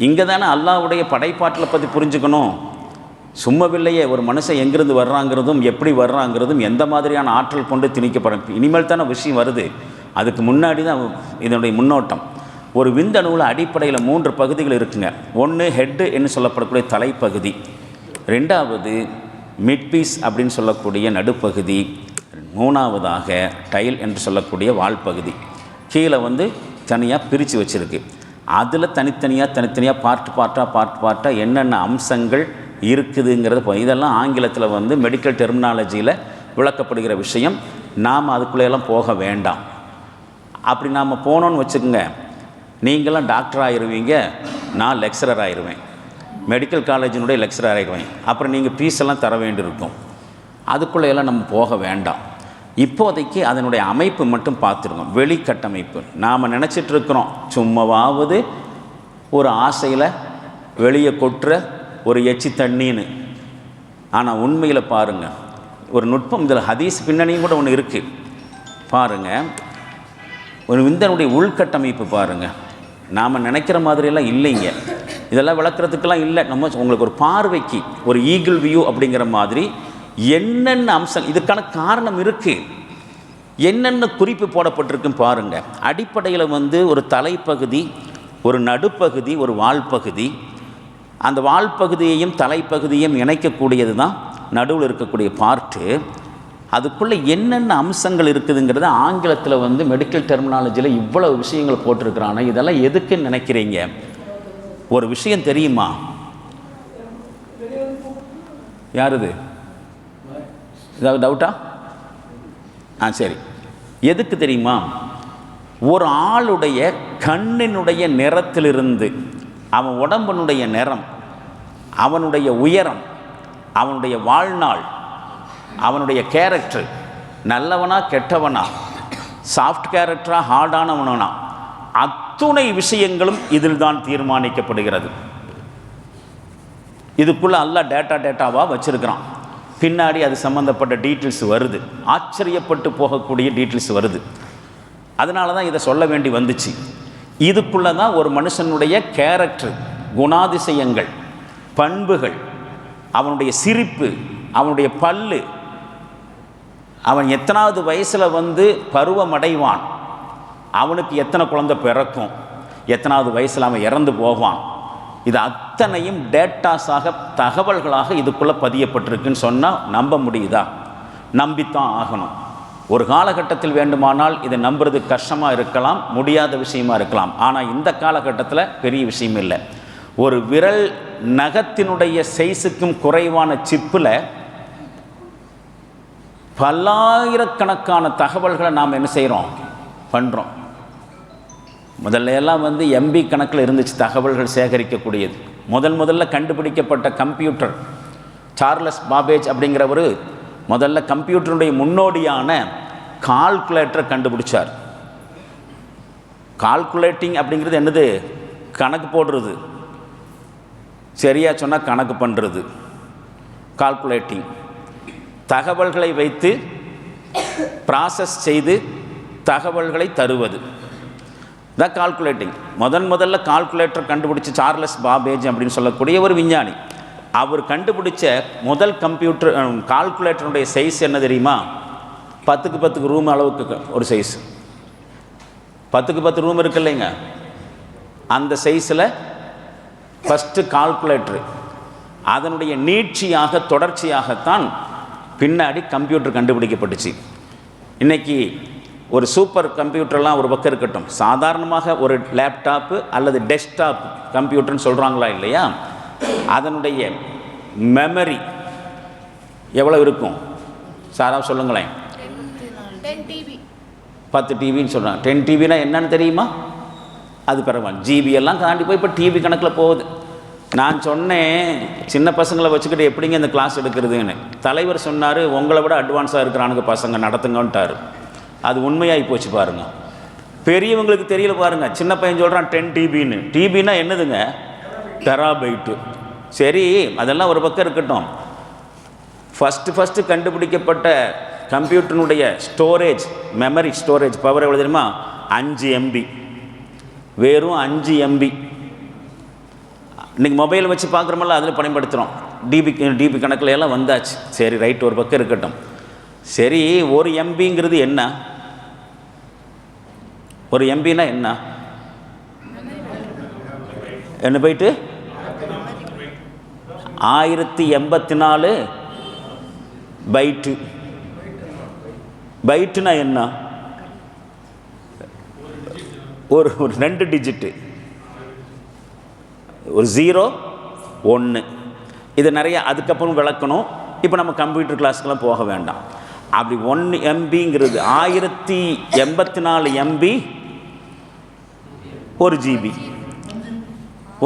இங்கே தானே அல்லாஹ்வுடைய படைப்பாற்றலை பற்றி புரிஞ்சுக்கணும். சும்மவில்லையே, ஒரு மனுஷன் எங்கிருந்து வர்றாங்கிறதும் எப்படி வர்றாங்கிறதும் எந்த மாதிரியான ஆற்றல் கொண்டு திணிக்கப்படும் இனிமேல் தானே விஷயம் வருது. அதுக்கு முன்னாடி தான் இதனுடைய முன்னோட்டம். ஒரு விந்தணுவில் அடிப்படையில் 3 பகுதிகள் இருக்குங்க. ஒன்று ஹெட்டு என்று சொல்லப்படக்கூடிய தலைப்பகுதி, 2வது மிட்பீஸ் அப்படின்னு சொல்லக்கூடிய நடுப்பகுதி, 3வதாக டைல் என்று சொல்லக்கூடிய வால்பகுதி. கீழே தனியாக பிரித்து வச்சுருக்கு. அதில் தனித்தனியாக பார்ட்டாக என்னென்ன அம்சங்கள் இருக்குதுங்கிறது இதெல்லாம் ஆங்கிலத்தில் மெடிக்கல் டெர்மினாலஜியில் விளக்கப்படுகிற விஷயம். நாம் அதுக்குள்ளேயெல்லாம் போக வேண்டாம். அப்படி நாம் போனோன்னு வச்சுக்கோங்க, நீங்களாம் டாக்டர் ஆகிடுவீங்க, நான் லெக்சரர் ஆகிடுவேன், மெடிக்கல் காலேஜினுடைய லெக்சரர் ஆகிடுவேன். அப்புறம் நீங்கள் ஃபீஸெல்லாம் தர வேண்டியிருக்கும். அதுக்குள்ளேயெல்லாம் நம்ம போக வேண்டாம். இப்போதைக்கு அதனுடைய அமைப்பு மட்டும் பார்த்துருக்கோம். வெளிக்கட்டமைப்பு நாம் நினச்சிட்ருக்கிறோம், சும்மாவாவது ஒரு ஆசையில் வெளியே கொட்டுற ஒரு எச்சி தண்ணின்னு. ஆனால் உண்மையில் பாருங்கள், ஒரு நுட்பம் இதில் ஹதீஸ் பின்னணியும் கூட ஒன்று இருக்குது. பாருங்கள், ஒரு விந்தனுடைய உள்கட்டமைப்பு பாருங்கள், நாம் நினைக்கிற மாதிரியெல்லாம் இல்லைங்க. இதெல்லாம் விளக்குறதுக்கெல்லாம் இல்லை. நம்ம உங்களுக்கு ஒரு பார்வைக்கு ஒரு ஈகிள் வியூ அப்படிங்கிற மாதிரி என்னென்ன அம்சம், இதுக்கான காரணம் இருக்குது, என்னென்ன குறிப்பு போடப்பட்டிருக்குன்னு பாருங்கள். அடிப்படையில் ஒரு தலைப்பகுதி, ஒரு நடுப்பகுதி, ஒரு வால்பகுதி. அந்த வால்பகுதியையும் தலைப்பகுதியையும் இணைக்கக்கூடியது தான் நடுவில் இருக்கக்கூடிய பார்ட்டு. அதுக்குள்ளே என்னென்ன அம்சங்கள் இருக்குதுங்கிறத ஆங்கிலத்தில் மெடிக்கல் டெர்மினாலஜியில் இவ்வளவு விஷயங்கள் போட்டிருக்கிறானே, இதெல்லாம் எதுக்குன்னு நினைக்கிறீங்க? ஒரு விஷயம் தெரியுமா? யார் இது? ஏதாவது டவுட்டா? சரி, எதுக்கு தெரியுமா? ஒரு ஆளுடைய கண்ணினுடைய நிறத்திலிருந்து அவன் உடம்பினுடைய நிறம், அவனுடைய உயரம், அவனுடைய வாழ்நாள், அவனுடைய கேரக்டர், நல்லவனா கெட்டவனா, சாஃப்ட் கேரக்டரா ஹார்டானவனா, அத்துணை விஷயங்களும் இதில் தான் தீர்மானிக்கப்படுகிறது. இதுக்குள்ளே அல்லாஹ் டேட்டாவாக வச்சுருக்கிறான். பின்னாடி அது சம்மந்தப்பட்ட டீட்டெயில்ஸ் வருது, ஆச்சரியப்பட்டு போகக்கூடிய டீட்டெயில்ஸ் வருது. அதனால தான் இதை சொல்ல வேண்டி வந்துச்சு. இதுக்குள்ளே தான் ஒரு மனுஷனுடைய கேரக்டர், குணாதிசயங்கள், பண்புகள், அவனுடைய சிரிப்பு, அவனுடைய பல்லு, அவன் எத்தனாவது வயசில் பருவம் அடைவான், அவனுக்கு எத்தனை குழந்தை பிறக்கும், எத்தனாவது வயசில் அவன் இறந்து போவான், இது அத்தனையும் டேட்டாஸாக, தகவல்களாக இதுக்குள்ளே பதியப்பட்டிருக்குன்னு சொன்னால் நம்ப முடியுதா? நம்பித்தான் ஆகணும். ஒரு காலகட்டத்தில் வேண்டுமானால் இதை நம்புறது கஷ்டமாக இருக்கலாம், முடியாத விஷயமா இருக்கலாம். ஆனால் இந்த காலகட்டத்தில் பெரிய விஷயம் இல்லை. ஒரு விரல் நகத்தினுடைய சைஸுக்கும் குறைவான சிப்பில் பல்லாயிரக்கணக்கான தகவல்களை நாம் என்ன செய்கிறோம், பண்ணுறோம். முதல்ல எல்லாம் MB கணக்கில் இருந்துச்சு தகவல்கள் சேகரிக்கக்கூடியது. முதல்ல கண்டுபிடிக்கப்பட்ட கம்ப்யூட்டர், சார்லஸ் பாபேஜ் அப்படிங்கிறவர் முதல்ல கம்ப்யூட்டருடைய முன்னோடியான கால்குலேட்டரை கண்டுபிடிச்சார். கால்குலேட்டிங் அப்படிங்கிறது என்னது? கணக்கு போடுறது, சரியாக சொன்னால் கணக்கு பண்ணுறது. கால்குலேட்டிங், தகவல்களை வைத்து ப்ராசஸ் செய்து தகவல்களை தருவது தான் கால்குலேட்டிங். முதல்ல கால்குலேட்டர் கண்டுபிடிச்ச சார்லஸ் பாபேஜ் அப்படின்னு சொல்லக்கூடிய ஒரு விஞ்ஞானி. அவர் கண்டுபிடிச்ச முதல் கம்ப்யூட்டர் கால்குலேட்டருடைய சைஸ் என்ன தெரியுமா? 10க்கு 10 ரூம் அளவுக்கு ஒரு சைஸ். 10க்கு 10 ரூம் இருக்கு இல்லைங்க, அந்த சைஸில் ஃபஸ்ட்டு கால்குலேட்டரு. அதனுடைய நீட்சியாக தொடர்ச்சியாகத்தான் பின்னாடி கம்ப்யூட்டர் கண்டுபிடிக்கப்பட்டுச்சு. இன்றைக்கி ஒரு சூப்பர் கம்ப்யூட்டர்லாம் ஒரு பக்கம் இருக்கட்டும், சாதாரணமாக ஒரு லேப்டாப்பு அல்லது டெஸ்க்டாப் கம்ப்யூட்டர்னு சொல்கிறாங்களா இல்லையா, அதனுடைய மெமரி எவ்வளோ இருக்கும் சாரா சொல்லுங்களேன்? 10 டிபின்னு சொல்கிறாங்க. 10 டிபினா என்னன்னு தெரியுமா? அது பரவாயில்ல, ஜிபி எல்லாம் தாண்டி போய் இப்போ டிபி கணக்கில் போகுது. நான் சொன்னேன் சின்ன பசங்களை வச்சுக்கிட்டு எப்படிங்க இந்த கிளாஸ் எடுக்கிறதுன்னு. தலைவர் சொன்னார், உங்களை விட அட்வான்ஸாக இருக்கிறானுங்க பசங்க, நடத்துங்கன்ட்டார். அது உண்மையாகி போச்சு பாருங்க. பெரியவங்களுக்கு தெரியல பாருங்க. சின்ன பையன் சொல்கிறான் 10 டிபின்னு. டிபின்னா என்னதுங்க? டெராபைட்டு. சரி, அதெல்லாம் ஒரு பக்கம் இருக்கட்டும். ஃபஸ்ட்டு கண்டுபிடிக்கப்பட்ட கம்ப்யூட்டருடைய ஸ்டோரேஜ், மெமரி ஸ்டோரேஜ் பவர் எவ்வளோ தெரியுமா? 5 MB. வெறும் 5 MB. இன்றைக்கி மொபைல் வச்சு பார்க்குறோமல்ல, அதில் பயன்படுத்துகிறோம். டிபி கணக்கில் எல்லாம் வந்தாச்சு. சரி, ரைட், ஒரு பக்கம் இருக்கட்டும். சரி, ஒரு MBங்கிறது என்ன? ஒரு MBனா என்ன? என்ன போயிட்டு 1084 பைட்டு. பைட்டுனா என்ன? ஒரு 2 டிஜிட்டு, ஒரு 0 1. இது நிறைய அதுக்கப்புறம் விளக்கணும். இப்போ நம்ம கம்ப்யூட்டர் கிளாஸுக்கெல்லாம் போக வேண்டாம். அப்படி 1 MBங்கிறது 1084 MB, 1 GB.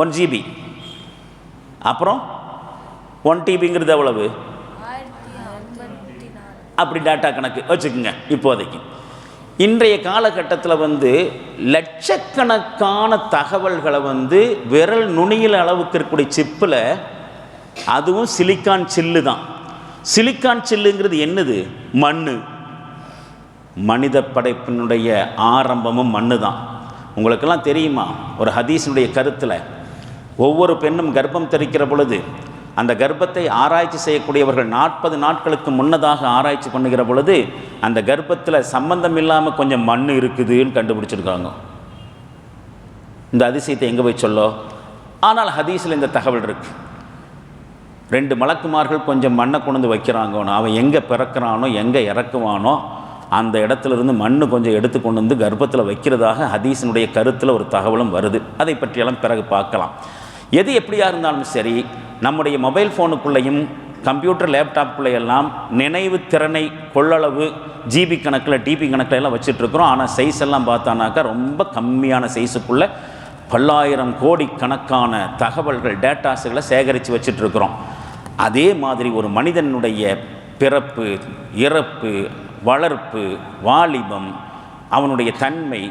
1 GB. அப்புறம் 1 TBங்கிறது எவ்வளவு? அப்படி டேட்டா கணக்கு வச்சுக்கோங்க. இப்போதைக்கு இன்றைய காலகட்டத்தில் லட்சக்கணக்கான தகவல்களை விரல் நுனியில் அளவுக்கு இருக்கக்கூடிய சிப்பில், அதுவும் சிலிக்கான் சில்லு தான். சிலிக்கான் சில்லுங்கிறது என்னது? மண்ணு. மனித படைப்பினுடைய ஆரம்பமும் மண்ணு தான். உங்களுக்கெல்லாம் தெரியுமா, ஒரு ஹதீஸினுடைய கருத்தில் ஒவ்வொரு பெண்ணும் கர்ப்பம் தரிக்கிற பொழுது அந்த கர்ப்பத்தை ஆராய்ச்சி செய்யக்கூடியவர்கள் 40 நாட்களுக்கு முன்னதாக ஆராய்ச்சி பண்ணுகிற பொழுது அந்த கர்ப்பத்தில் சம்பந்தம் இல்லாமல் கொஞ்சம் மண் இருக்குதுன்னு கண்டுபிடிச்சிருக்காங்க. இந்த அதிசயத்தை எங்கே போய் சொல்லோ? ஆனால் ஹதீஸில் இந்த தகவல் இருக்கு. 2 மலக்குமார்கள் கொஞ்சம் மண்ணை கொண்டு வைக்கிறாங்கன்னு, அவன் எங்கே பிறக்கிறானோ எங்கே இறக்குவானோ அந்த இடத்துலேருந்து மண் கொஞ்சம் எடுத்து கொண்டு கர்ப்பத்தில் வைக்கிறதாக ஹதீஸினுடைய கருத்தில் ஒரு தகவலும் வருது. அதை பற்றியெல்லாம் பிறகு பார்க்கலாம். எது எப்படியா இருந்தாலும் சரி, நம்முடைய மொபைல் ஃபோனுக்குள்ளேயும் கம்ப்யூட்டர் லேப்டாப்புக்குள்ளையெல்லாம் நினைவு திறனை கொள்ளளவு ஜிபி கணக்கில் டிபி கணக்கில் எல்லாம் வச்சுட்ருக்குறோம். ஆனால் சைஸ் எல்லாம் பார்த்தானாக்கா ரொம்ப கம்மியான சைஸுக்குள்ளே பல்லாயிரம் கோடி கணக்கான தகவல்கள், டேட்டாஸுகளை சேகரித்து வச்சிட்ருக்குறோம். அதே மாதிரி ஒரு மனிதனுடைய பிறப்பு, இறப்பு, வளர்ப்பு, வாலிபம், அவனுடைய தன்மை,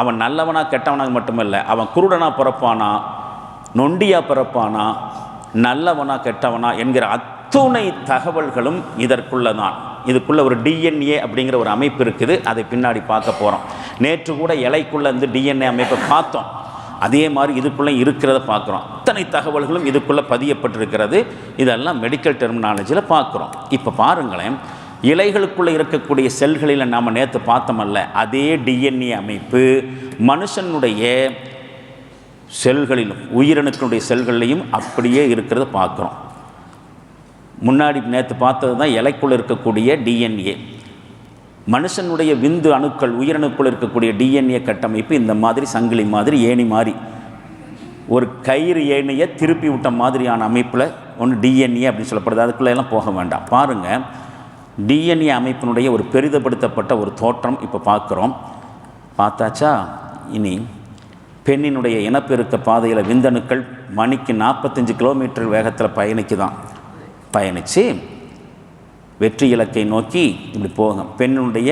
அவன் நல்லவனாக கெட்டவனாக மட்டுமல்ல, அவன் குருடனாக பிறப்பானா, நொண்டியாக பிறப்பானா, நல்லவனா கெட்டவனா என்கிற அத்துணை தகவல்களும் இதற்குள்ளே தான். இதுக்குள்ளே ஒரு டிஎன்ஏ அப்படிங்கிற ஒரு அமைப்பு இருக்குது. அதை பின்னாடி பார்க்க போகிறோம். நேற்று கூட இலைக்குள்ளே டிஎன்ஏ அமைப்பை பார்த்தோம். அதே மாதிரி இதுக்குள்ளே இருக்கிறத பார்க்குறோம். அத்தனை தகவல்களும் இதுக்குள்ளே பதியப்பட்டிருக்கிறது. இதெல்லாம் மெடிக்கல் டெர்மினாலஜியில் பார்க்குறோம். இப்போ பாருங்களேன், இலைகளுக்குள்ளே இருக்கக்கூடிய செல்களில் நாம் நேற்று பார்த்தோமல்ல, அதே டிஎன்ஏ அமைப்பு மனுஷனுடைய செல்களிலும் உயிரணுக்களுடைய செல்கள்லையும் அப்படியே இருக்கிறத பார்க்குறோம். முன்னாடி நேற்று பார்த்தது தான் இலைக்குள்ளே இருக்கக்கூடிய டிஎன்ஏ. மனுஷனுடைய விந்து அணுக்கள், உயிரணுக்குள் இருக்கக்கூடிய டிஎன்ஏ கட்டமைப்பு இந்த மாதிரி சங்கிலி மாதிரி, ஏணி மாதிரி, ஒரு கயிறு ஏணியை திருப்பி விட்ட மாதிரியான அமைப்பில் ஒன்று டிஎன்ஏ அப்படின்னு சொல்லப்படுது. அதுக்குள்ளெல்லாம் போக வேண்டாம். பாருங்கள், டிஎன்ஏ அமைப்பினுடைய ஒரு பெரிதப்படுத்தப்பட்ட ஒரு தோற்றம் இப்போ பார்க்குறோம். பார்த்தாச்சா? இனி பெண்ணினுடைய இனப்பெருக்க பாதையில் விந்தணுக்கள் மணிக்கு 45 கிலோமீட்டர் வேகத்தில் பயணித்து வெற்றி இலக்கை நோக்கி இப்படி போகும். பெண்ணுடைய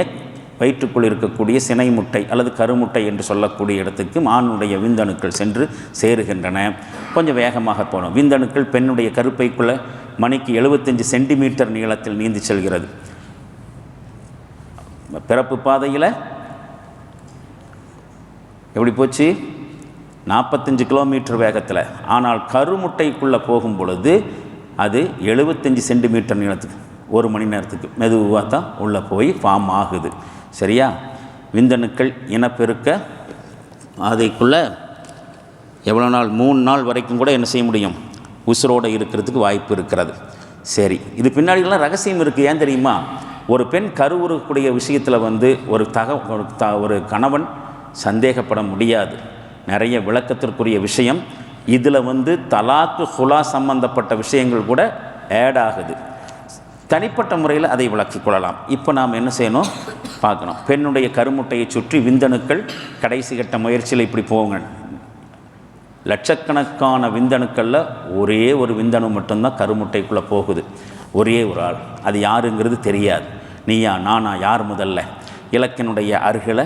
வயிற்றுக்குள் இருக்கக்கூடிய சினை முட்டை அல்லது கருமுட்டை என்று சொல்லக்கூடிய இடத்துக்கு ஆணுடைய விந்தணுக்கள் சென்று சேருகின்றன. கொஞ்சம் வேகமாக போகணும். விந்தணுக்கள் பெண்ணுடைய கருப்பைக்குள்ளே மணிக்கு 75 சென்டிமீட்டர் நீளத்தில் நீந்தி செல்கிறது. பிறப்பு பாதையில் எப்படி போச்சு? 45 கிலோமீட்டர் வேகத்தில். ஆனால் கருமுட்டைக்குள்ளே போகும் பொழுது அது 75 சென்டிமீட்டர் நீளத்துக்கு, 1 மணி நேரத்துக்கு மெதுவாக தான் உள்ளே போய் ஃபார்ம் ஆகுது. சரியா? விந்தணுக்கள் இனப்பெருக்க அதுக்குள்ளே எவ்வளோ நாள்? 3 நாள் வரைக்கும் கூட என்ன செய்ய முடியும்? உசுரோடு இருக்கிறதுக்கு வாய்ப்பு இருக்கிறது. சரி, இது பின்னாடிலாம் ரகசியம் இருக்குது. ஏன் தெரியுமா? ஒரு பெண் கருவுறக்கூடிய விஷயத்தில் வந்து ஒரு கணவன் சந்தேகப்பட முடியாது. நிறைய விளக்கத்திற்குரிய விஷயம் இதில் வந்து தலாக்கு ஹுலா சம்பந்தப்பட்ட விஷயங்கள் கூட ஆட் ஆகுது. தனிப்பட்ட முறையில் அதை விளக்கிக் கொள்ளலாம். இப்போ நாம் என்ன செய்யணும் பார்க்கணும். பெண்ணுடைய கருமுட்டையை சுற்றி விந்தணுக்கள் கடைசி கட்ட முயற்சியில் இப்படி போங்க. லட்சக்கணக்கான விந்தணுக்களில் ஒரே ஒரு விந்தணு மட்டும்தான் கருமுட்டைக்குள்ளே போகுது. ஒரே ஒரு ஆள், அது யாருங்கிறது தெரியாது. நீயா நானா யார் முதல்ல இலக்கினுடைய அருகில்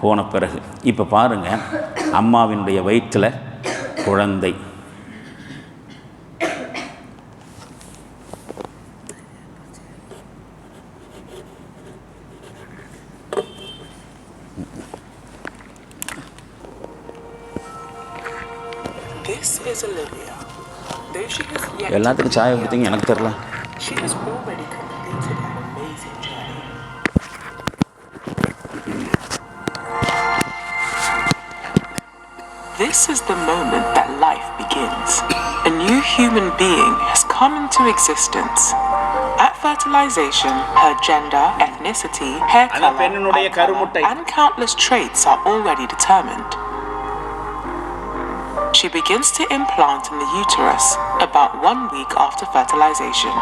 போன பிறகு இப்போ பாருங்கள், அம்மாவினுடைய வயிற்றில் குழந்தை. எல்லாத்துக்கும் சாய கொடுத்தீங்க, எனக்கு தெரியல. This is the moment that life begins. A new human being has come into existence. At fertilization, her gender, ethnicity, hair color, and countless traits are already determined. She begins to implant in the uterus about 1 week after fertilization.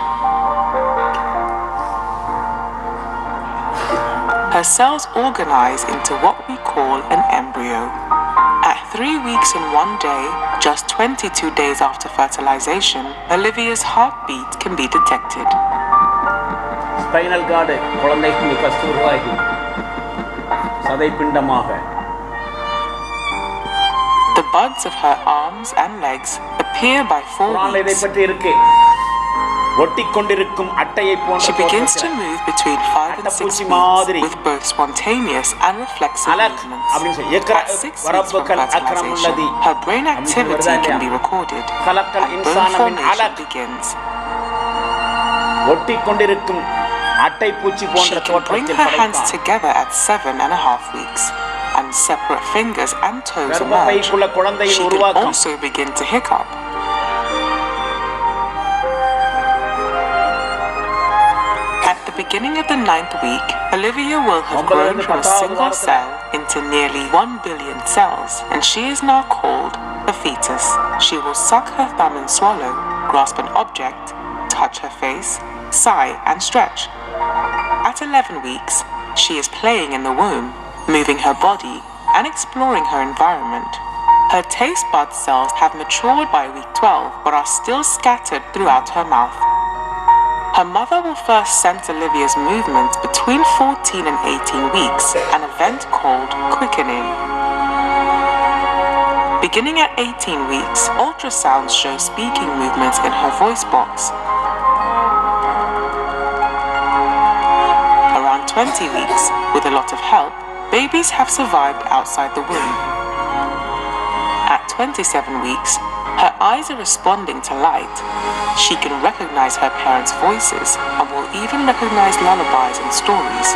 Her cells organize into what we call an embryo. At 3 weeks and 1 day, just 22 days after fertilization, Olivia's heartbeat can be detected. Spinal cord குழந்தைக்கு first உருவாகி சதைப்பிண்டமாக. The buds of her arms and legs appear by 4 weeks. She begins to move between 5 and 6 weeks with both spontaneous and reflexive movements. At 6 weeks from fertilization, her brain activity can be recorded and bone formation begins. She can bring her hands together at 7.5 weeks. And separate fingers and toes emerge. She can also begin to hiccup. At the beginning of the 9th week, Olivia will have grown from a single cell into nearly 1 billion cells, and she is now called a fetus. She will suck her thumb and swallow, grasp an object, touch her face, sigh and stretch. At 11 weeks, she is playing in the womb, moving her body and exploring her environment. Her taste bud cells have matured by week 12 but are still scattered throughout her mouth. Her mother will first sense Olivia's movements between 14 and 18 weeks, an event called quickening. Beginning at 18 weeks, ultrasounds show speaking movements in her voice box. Around 20 weeks, with a lot of help, babies have survived outside the womb. At 27 weeks, her eyes are responding to light. She can recognize her parents' voices and will even recognize lullabies and stories.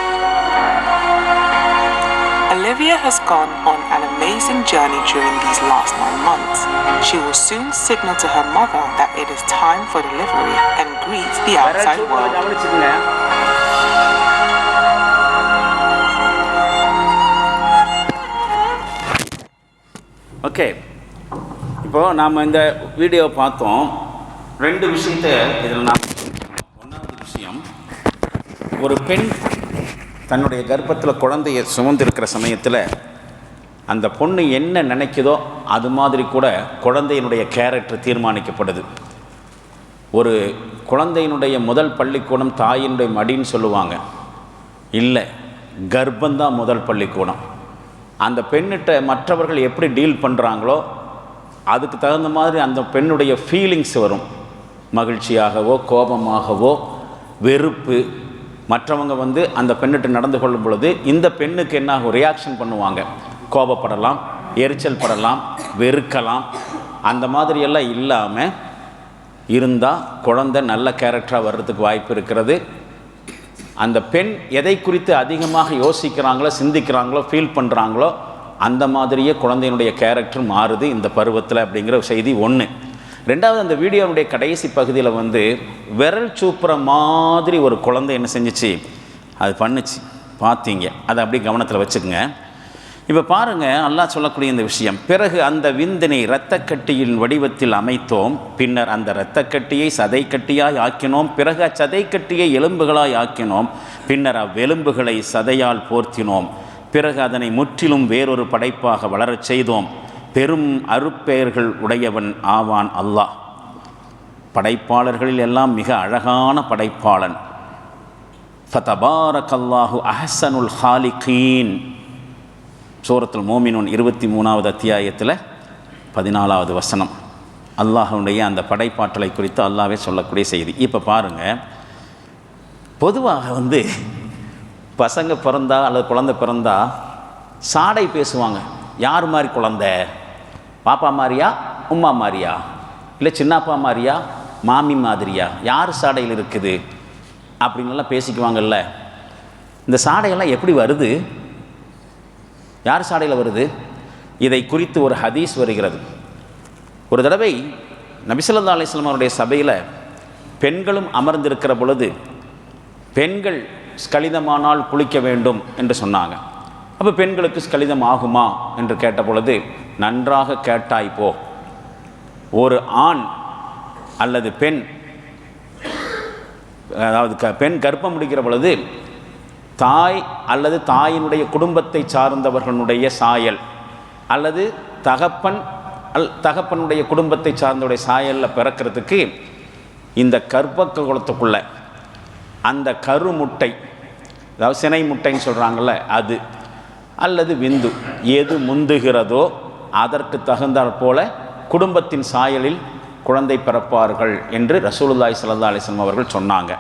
Olivia has gone on an amazing journey during these last 9 months. She will soon signal to her mother that it is time for delivery and greet the outside world. Okay, இப்போது நாம் இந்த video பார்த்தோம். 2 விஷயத்தை இதில் நாம் ஒன்றாவது விஷயம், ஒரு பெண் தன்னுடைய கர்ப்பத்தில் குழந்தையை சுமந்திருக்கிற சமயத்தில் அந்த பொண்ணு என்ன நினைக்குதோ அது மாதிரி கூட குழந்தையினுடைய கேரக்டர் தீர்மானிக்கப்படுது. ஒரு குழந்தையினுடைய முதல் பள்ளிக்கூடம் தாயினுடைய மடின்னு சொல்லுவாங்க. இல்லை, கர்ப்பந்தான் முதல் பள்ளிக்கூடம். அந்த பெண்ணிட்ட மற்றவர்கள் எப்படி டீல் பண்ணுறாங்களோ அதுக்கு தகுந்த மாதிரி அந்த பெண்ணுடைய ஃபீலிங்ஸ் வரும். மகிழ்ச்சியாகவோ கோபமாகவோ வெறுப்பு. மற்றவங்க அந்த பெண்ணிட்ட நடந்து கொள்ளும் பொழுது இந்த பெண்ணுக்கு என்ன ஆகும், ரியாக்ஷன் பண்ணுவாங்க. கோபப்படலாம், எரிச்சல் படலாம், வெறுக்கலாம். அந்த மாதிரியெல்லாம் இல்லாமல் இருந்தால் குழந்தை நல்ல கேரக்டராக வர்றதுக்கு வாய்ப்பு இருக்கிறது. அந்த பெண் எதை குறித்து அதிகமாக யோசிக்கிறாங்களோ, சிந்திக்கிறாங்களோ, ஃபீல் பண்ணுறாங்களோ அந்த மாதிரியே குழந்தையினுடைய கேரக்டர் மாறுது இந்த பருவத்தில் அப்படிங்கிற செய்தி ஒன்று. 2வது, அந்த வீடியோனுடைய கடைசி பகுதியில் விரல் சூப்புற மாதிரி ஒரு குழந்தை என்ன செஞ்சிச்சு, அது பண்ணுச்சு, பார்த்தீங்க. அதை அப்படியே கவனத்தில் வச்சுக்கோங்க. இப்போ பாருங்கள், அல்லாஹ் சொல்லக்கூடிய இந்த விஷயம். பிறகு அந்த விந்தினை இரத்தக்கட்டியின் வடிவத்தில் அமைத்தோம், பின்னர் அந்த இரத்தக்கட்டியை சதைக்கட்டியாய் ஆக்கினோம், பிறகு அச்சதைக்கட்டியை எலும்புகளாய் ஆக்கினோம், பின்னர் அவ்வெலும்புகளை சதையால் போர்த்தினோம், பிறகு அதனை முற்றிலும் வேறொரு படைப்பாக வளரச் செய்தோம். பெரும் அருட்பெயர்கள் உடையவன் ஆவான் அல்லாஹ். படைப்பாளர்களில் எல்லாம் மிக அழகான படைப்பாளன். ஃபதபாரக்கல்லாஹு அஹ்ஸனுல் ஹாலிகீன். சூரத்துல் மோமினூன் 23வது அத்தியாயத்தில் 14வது வசனம். அல்லாஹ்வுடைய அந்த படைப்பாற்றலை குறித்து அல்லாஹ்வே சொல்லக்கூடிய செய்தி. இப்போ பாருங்கள், பொதுவாக பசங்க பிறந்தா அல்லது குழந்தை பிறந்தா சாடை பேசுவாங்க. யார் மாதிரி குழந்தை? பாப்பா மாதிரியா, உம்மா மாதிரியா, இல்லை சின்னப்பா மாதிரியா, மாமி மாதிரியா, யார் சாடையில் இருக்குது அப்படின்லாம் பேசிக்குவாங்கல்ல. இந்த சாடையெல்லாம் எப்படி வருது? யார் சாடையில் வருது? இதை குறித்து ஒரு ஹதீஸ் வருகிறது. ஒரு தடவை நபி ஸல்லல்லாஹு அலைஹி வஸல்லம் அவருடைய சபையில் பெண்களும் அமர்ந்திருக்கிற பொழுது, பெண்கள் ஸ்கலிதமானால் குளிக்க வேண்டும் என்று சொன்னாங்க. அப்போ பெண்களுக்கு ஸ்கலிதம் ஆகுமா என்று கேட்ட பொழுது, நன்றாக கேட்டாய் போ. ஒரு ஆண் அல்லது பெண், அதாவது பெண் கர்ப்பம் முடிக்கிற பொழுது தாய் அல்லது தாயினுடைய குடும்பத்தை சார்ந்தவர்களுடைய சாயல் அல்லது தகப்பனுடைய குடும்பத்தை சார்ந்தவருடைய சாயலில் பிறக்கிறதுக்கு இந்த கர்ப்ப குலத்துக்குள்ள அந்த கருமுட்டை, அதாவது சினை முட்டைன்னு சொல்கிறாங்கள்ல, அது அல்லது விந்து எது முந்துகிறதோ அதற்கு தகுந்தாற் போல குடும்பத்தின் சாயலில் குழந்தை பிறப்பார்கள் என்று ரசூலுல்லாஹி ஸல்லல்லாஹு அலைஹி வஸல்லம் அவர்கள் சொன்னாங்க.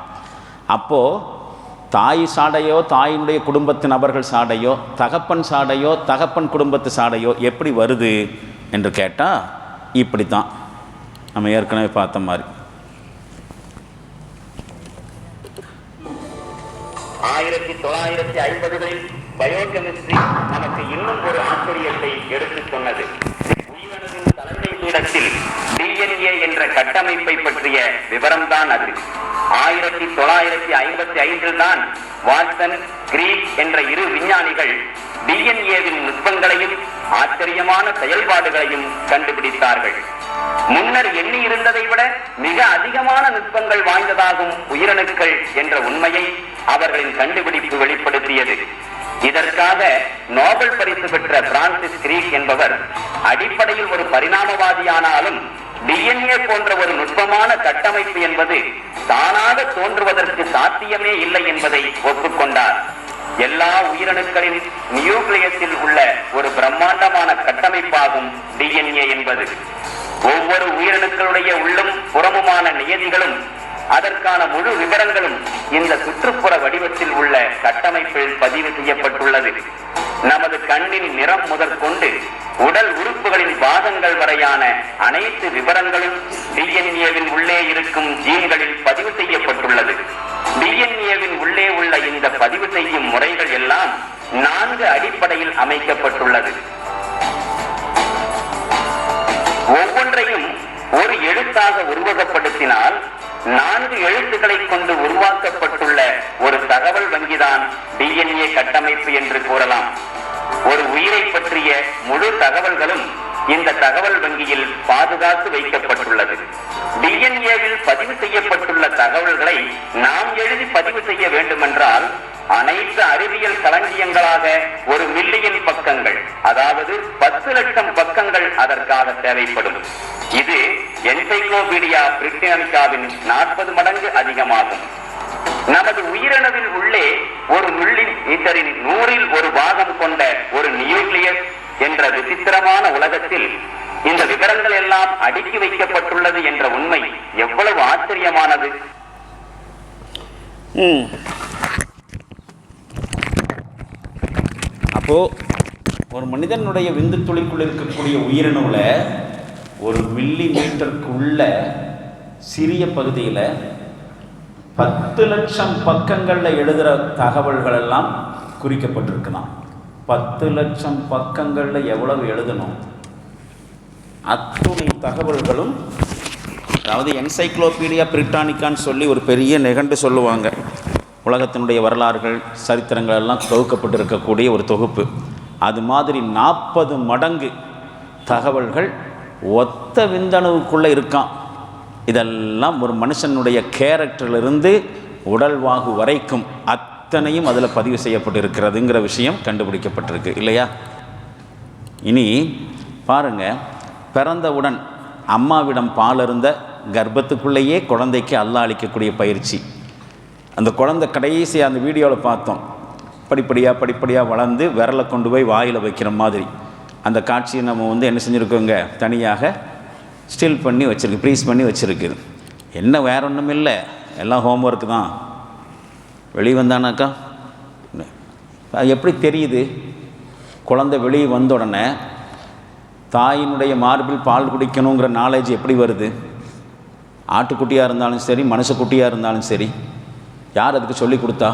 அப்போது தாய் சாடையோ, தாயினுடைய குடும்பத்து நபர்கள் சாடையோ, தகப்பன் சாடையோ, தகப்பன் குடும்பத்து சாடையோ எப்படி வருது என்று கேட்டால் இப்படி தான் நம்ம ஏற்கனவே பார்த்த மாதிரி. 1950களில் பயோகெமிஸ்ட்ரி நமக்கு இன்னும் ஒரு ஆச்சரியத்தை எடுத்துச் சொன்னது. உயிரணுவின் தலைமை பீடத்தில் DNA என்ற கட்டமைப்பை பற்றிய விவரம்தான் அது. 1955 தான் வாட்சன், கிரீக் என்ற இரு விஞ்ஞானிகள் DNA-வின் நுட்பங்களையும் ஆச்சரியமான செயல்பாடுகளையும் கண்டுபிடித்தார்கள். முன்னர் எண்ணி இருந்ததை விட மிக அதிகமான நுட்பங்கள் வாய்ந்ததாகும் உயிரணுக்கள் என்ற உண்மையை அவர்களின் கண்டுபிடிப்பு வெளிப்படுத்தியது. இதற்காக நோபல் பரிசு பெற்ற பிரான்சிஸ் கிரீக் என்பவர் அடிப்படையில் ஒரு பரிணாமவாதியானாலும் DNA போன்ற ஒரு நுட்பமான கட்டமைப்பு என்பது தானாக தோன்றுவதற்கு சாத்தியமே இல்லை என்பதை ஒப்புக்கொண்டார். எல்லா உயிரணுக்களின் நியூக்ளியஸில் உள்ள ஒரு பிரம்மாண்டமான கட்டமைப்பாகும் DNA என்பது. ஒவ்வொரு உயிரணுக்களுடைய உள்ளும் புறமுமான நியதிகளும் அதற்கான முழு விவரங்களும் இந்த சுற்றுப்புற வடிவத்தில் உள்ள கட்டமைப்பில் பதிவு செய்யப்பட்டுள்ளது. நமது கண்ணின் நிறம் முதற்கொண்டு உடல் உறுப்புகளின் பாகங்கள் வரையான அனைத்து விவரங்களும் DNA-வின் உள்ளே இருக்கும் ஜீன்களில் பதிவு செய்யப்பட்டுள்ளது. DNA-வின் உள்ளே உள்ள இந்த பதிவு செய்யும் முறைகள் எல்லாம் 4 அடிப்படையில் அமைக்கப்பட்டுள்ளது. ஒவ்வொன்றையும் ஒரு எழுத்தாக உருவகப்படுத்தினால் 4 எழுத்துக்களை கொண்டு உருவாக்கப்பட்டுள்ள ஒரு தகவல் வங்கிதான் DNA கட்டமைப்பு என்று கூறலாம். ஒரு உயிரை பற்றிய முழு தகவல்களும் இந்த தகவல் வங்கியில் பாதுகாத்து வைக்கப்பட்டுள்ளது. DNA-வில் பதிவு செய்யப்பட்டுள்ள தகவல்களை நாம் எழுதி பதிவு செய்ய வேண்டுமென்றால் அனைத்து அறிவியல் களஞ்சியங்களாக 1 மில்லியன் பக்கங்கள், அதாவது 10 லட்சம் பக்கங்கள் அதற்காக தேவைப்படும். இது என்சைக்ளோபீடியா பிரிட்டானிகாவின் 40 மடங்கு அதிகமாகும். நமது உயிரணுவில் உள்ளே 1 மில்லி மீட்டரின் 100ல் 1 பாகம் கொண்ட ஒரு நியூக்ளியஸ் என்ற விசித்திரமான உலகத்தில் இந்த விவரங்கள் எல்லாம் அடுக்கி வைக்கப்பட்டுள்ளது என்ற உண்மை எவ்வளவு ஆச்சரியமானது! அப்போது ஒரு மனிதனுடைய விந்து துளிக்குள் இருக்கக்கூடிய உயிரணுவில் 1 மில்லி மீட்டருக்குள்ள சிறிய பகுதியில் 10 லட்சம் பக்கங்களில் எழுதுகிற தகவல்கள் எல்லாம் குறிக்கப்பட்டிருக்கலாம். 10 லட்சம் பக்கங்களில் எவ்வளவு எழுதணும்? அத்துணை தகவல்களும், அதாவது என்சைக்ளோபீடியா பிரிட்டானிக்கான்னு சொல்லி ஒரு பெரிய நிகண்டு சொல்லுவாங்க. உலகத்தினுடைய வரலாறுகள் சரித்திரங்கள் எல்லாம் தொகுக்கப்பட்டிருக்கக்கூடிய ஒரு தொகுப்பு. அது மாதிரி 40 மடங்கு தகவல்கள் ஒத்த விந்தணுவுக்குள்ளே இருக்கான். இதெல்லாம் ஒரு மனுஷனுடைய கேரக்டரிலிருந்து உடல்வாகு வரைக்கும் அத்தனையும் அதில் பதிவு செய்யப்பட்டிருக்கிறதுங்கிற விஷயம் கண்டுபிடிக்கப்பட்டிருக்கு இல்லையா? இனி பாருங்கள், பிறந்தவுடன் அம்மாவிடம் பால் இருந்த கர்ப்பத்துக்குள்ளேயே குழந்தைக்கு அல்லாஹ் அளிக்கக்கூடிய பயிற்சி. அந்த குழந்தை கடைசியாக அந்த வீடியோவில் பார்த்தோம், படிப்படியாக வளர்ந்து விரலை கொண்டு போய் வாயில் வைக்கிற மாதிரி அந்த காட்சியை நம்ம என்ன செஞ்சுருக்கோங்க, தனியாக ஸ்டில் பண்ணி வச்சுருக்கு, ப்ரீஸ் பண்ணி வச்சுருக்குது. என்ன வேற ஒன்றும் இல்லை, எல்லாம் ஹோம்ஒர்க்கு தான். வெளியே வந்தானாக்கா அது எப்படி தெரியுது? குழந்தை வெளியே வந்த உடனே தாயினுடைய மார்பில் பால் குடிக்கணுங்கிற நாலேஜ் எப்படி வருது? ஆட்டுக்குட்டியாக இருந்தாலும் சரி, மனுஷக்குட்டியாக இருந்தாலும் சரி, யார் அதுக்கு சொல்லி கொடுத்தா?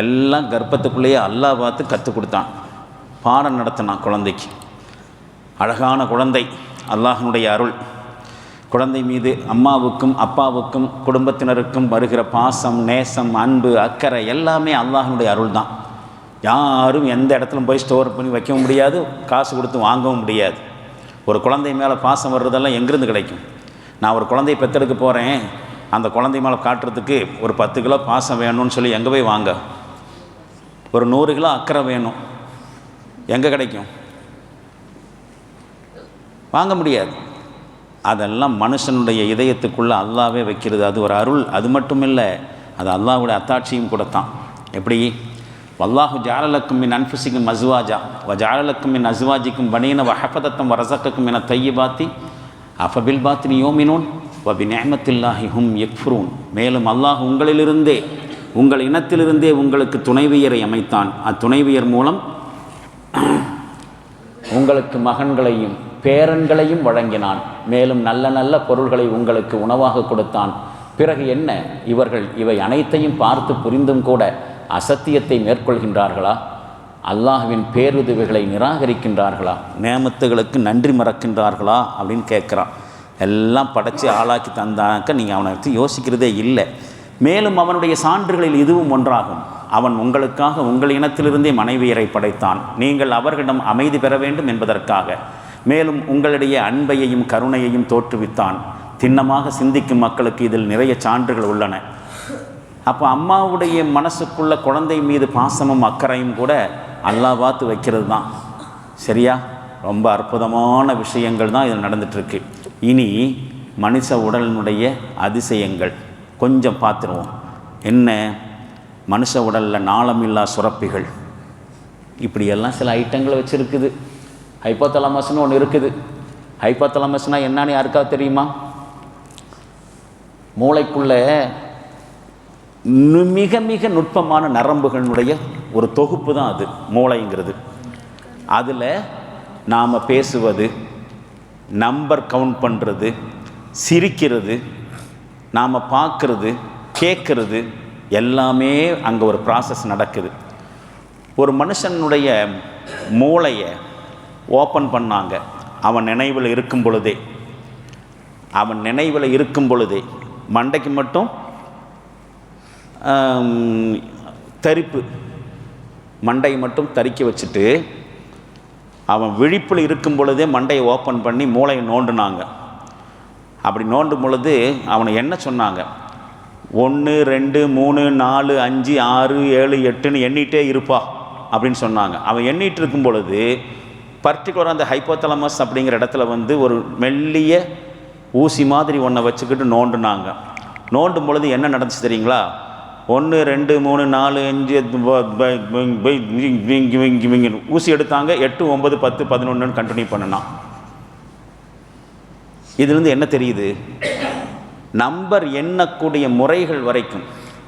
எல்லாம் கர்ப்பத்துக்குள்ளேயே அல்லாஹ் பார்த்து கற்றுக் கொடுத்தான், பாடம் நடத்தினான் குழந்தைக்கு. அழகான குழந்தை, அல்லாஹ்னுடைய அருள். குழந்தை மீது அம்மாவுக்கும் அப்பாவுக்கும் குடும்பத்தினருக்கும் வருகிற பாசம், நேசம், அன்பு, அக்கறை எல்லாமே அல்லாஹ்னுடைய அருள் தான். யாரும் எந்த இடத்துலையும் போய் ஸ்டோர் பண்ணி வைக்கவும் முடியாது, காசு கொடுத்து வாங்கவும் முடியாது. ஒரு குழந்தை மேலே பாசம் வர்றதெல்லாம் எங்கேருந்து கிடைக்கும்? நான் ஒரு குழந்தையை பெற்றெடுக்க போகிறேன், அந்த குழந்தை மேலே காட்டுறதுக்கு ஒரு 10 கிலோ பாசம் வேணும்னு சொல்லி எங்கே போய் வாங்க? ஒரு 100 கிலோ அக்கறை வேணும், எங்கே கிடைக்கும்? வாங்க முடியாது. அதெல்லாம் மனுஷனுடைய இதயத்துக்குள்ளே அல்லாவே வைக்கிறது. அது ஒரு அருள். அது மட்டும் இல்லை, அது அல்லாஹ்வுடைய அத்தாட்சியும் கூட தான். எப்படி? வல்லாஹு ஜஅலலக்கும் மின் அன்ஃபுசிக்கும் அஸ்வாஜா வ ஜஅலலக்கும் மின் அஸ்வாஜிக்கும் பனீன வ ஹஃபதத்தம் வ ரஸகக்கும் மினத் தய்யிபாத்தி அஃபபில் பாத்தினி யூமினூன் வ பிநிஅமத்தில்லாஹி ஹும் யக்ஃபுரூன். மேலும் அல்லாஹ் உங்களிலிருந்தே, உங்கள் இனத்திலிருந்தே உங்களுக்கு துணைவியரை அமைத்தான். அத்துணைவியர் மூலம் உங்களுக்கு மகன்களையும் பேரன்களையும் வழங்கினான். மேலும் நல்ல நல்ல பொருள்களை உங்களுக்கு உணவாக கொடுத்தான். பிறகு என்ன? இவர்கள் இவை அனைத்தையும் பார்த்து புரிந்தும் கூட அசத்தியத்தை மேற்கொள்கின்றார்களா? அல்லாஹ்வின் பேருதவிகளை நிராகரிக்கின்றார்களா? நேமத்துகளுக்கு நன்றி மறக்கின்றார்களா அப்படின்னு கேட்குறான். எல்லாம் படைச்சி ஆளாக்கி தந்தாக்க நீங்கள் அவனை எடுத்து யோசிக்கிறதே இல்லை. மேலும் அவனுடைய சான்றுகளில் இதுவும் ஒன்றாகும். அவன் உங்களுக்காக உங்கள் இனத்திலிருந்தே மனைவியரை படைத்தான், நீங்கள் அவர்களிடம் அமைதி பெற வேண்டும் என்பதற்காக. மேலும் உங்களிடையே அன்பையையும் கருணையையும் தோற்றுவித்தான். திண்ணமாக சிந்திக்கும் மக்களுக்கு இதில் நிறைய சான்றுகள் உள்ளன. அப்போ அம்மாவுடைய மனசுக்குள்ள குழந்தை மீது பாசமும் அக்கறையும் கூட அல்லாஹ் பார்த்து வைக்கிறது தான். சரியா? ரொம்ப அற்புதமான விஷயங்கள் தான் இதில் நடந்துகிட்ருக்கு. இனி மனுஷ உடலினுடைய அதிசயங்கள் கொஞ்சம் பார்த்துருவோம். என்ன? மனுஷ உடலில் நாளமில்லா சுரப்பிகள், இப்படியெல்லாம் சில ஐட்டங்களை வச்சுருக்குது. ஹைப்போதலமஸ்னு ஒன்று இருக்குது. ஹைப்போதலமஸ்னால் என்னன்னு யாருக்காவது தெரியுமா? மூளைக்குள்ளே மிக மிக நுட்பமான நரம்புகளினுடைய ஒரு தொகுப்பு தான் அது மூளைங்கிறது. அதில் நாம் பேசுவது, நம்பர் கவுண்ட் பண்ணுறது, சிரிக்கிறது, நாம் பார்க்குறது, கேட்குறது எல்லாமே அங்கே ஒரு ப்ராசஸ் நடக்குது. ஒரு மனுஷனுடைய மூளையை ஓப்பன் பண்ணாங்க அவன் நினைவில் இருக்கும் பொழுதே. மண்டைக்கு மட்டும் தரிப்பு, மண்டையை மட்டும் தரிக்க வச்சுட்டு அவன் விழிப்பில் இருக்கும் பொழுதே மண்டையை ஓப்பன் பண்ணி மூளையை நோண்டுனாங்க. அப்படி நோண்டும் பொழுது அவனை என்ன சொன்னாங்க? 1 2 3 4 5 6 7 8ன்னு எண்ணிகிட்டே இருப்பா அப்படின்னு சொன்னாங்க. அவன் எண்ணிட்டு இருக்கும் பொழுது பர்டிகுலராக அந்த ஹைப்போதலமஸ் அப்படிங்கிற இடத்துல ஒரு மெல்லிய ஊசி மாதிரி ஒன்றை வச்சுக்கிட்டு நோண்டுனாங்க. நோண்டும் பொழுது என்ன நடந்துச்சு தெரியுங்களா? 1 2 3 4 5 ஊசி எடுத்தாங்க. 8 9 10 11 கண்டினியூ பண்ணினான். இதுலேருந்து என்ன தெரியுது? நம்பர் எண்ணக்கூடிய முறைகள் வரைக்கும்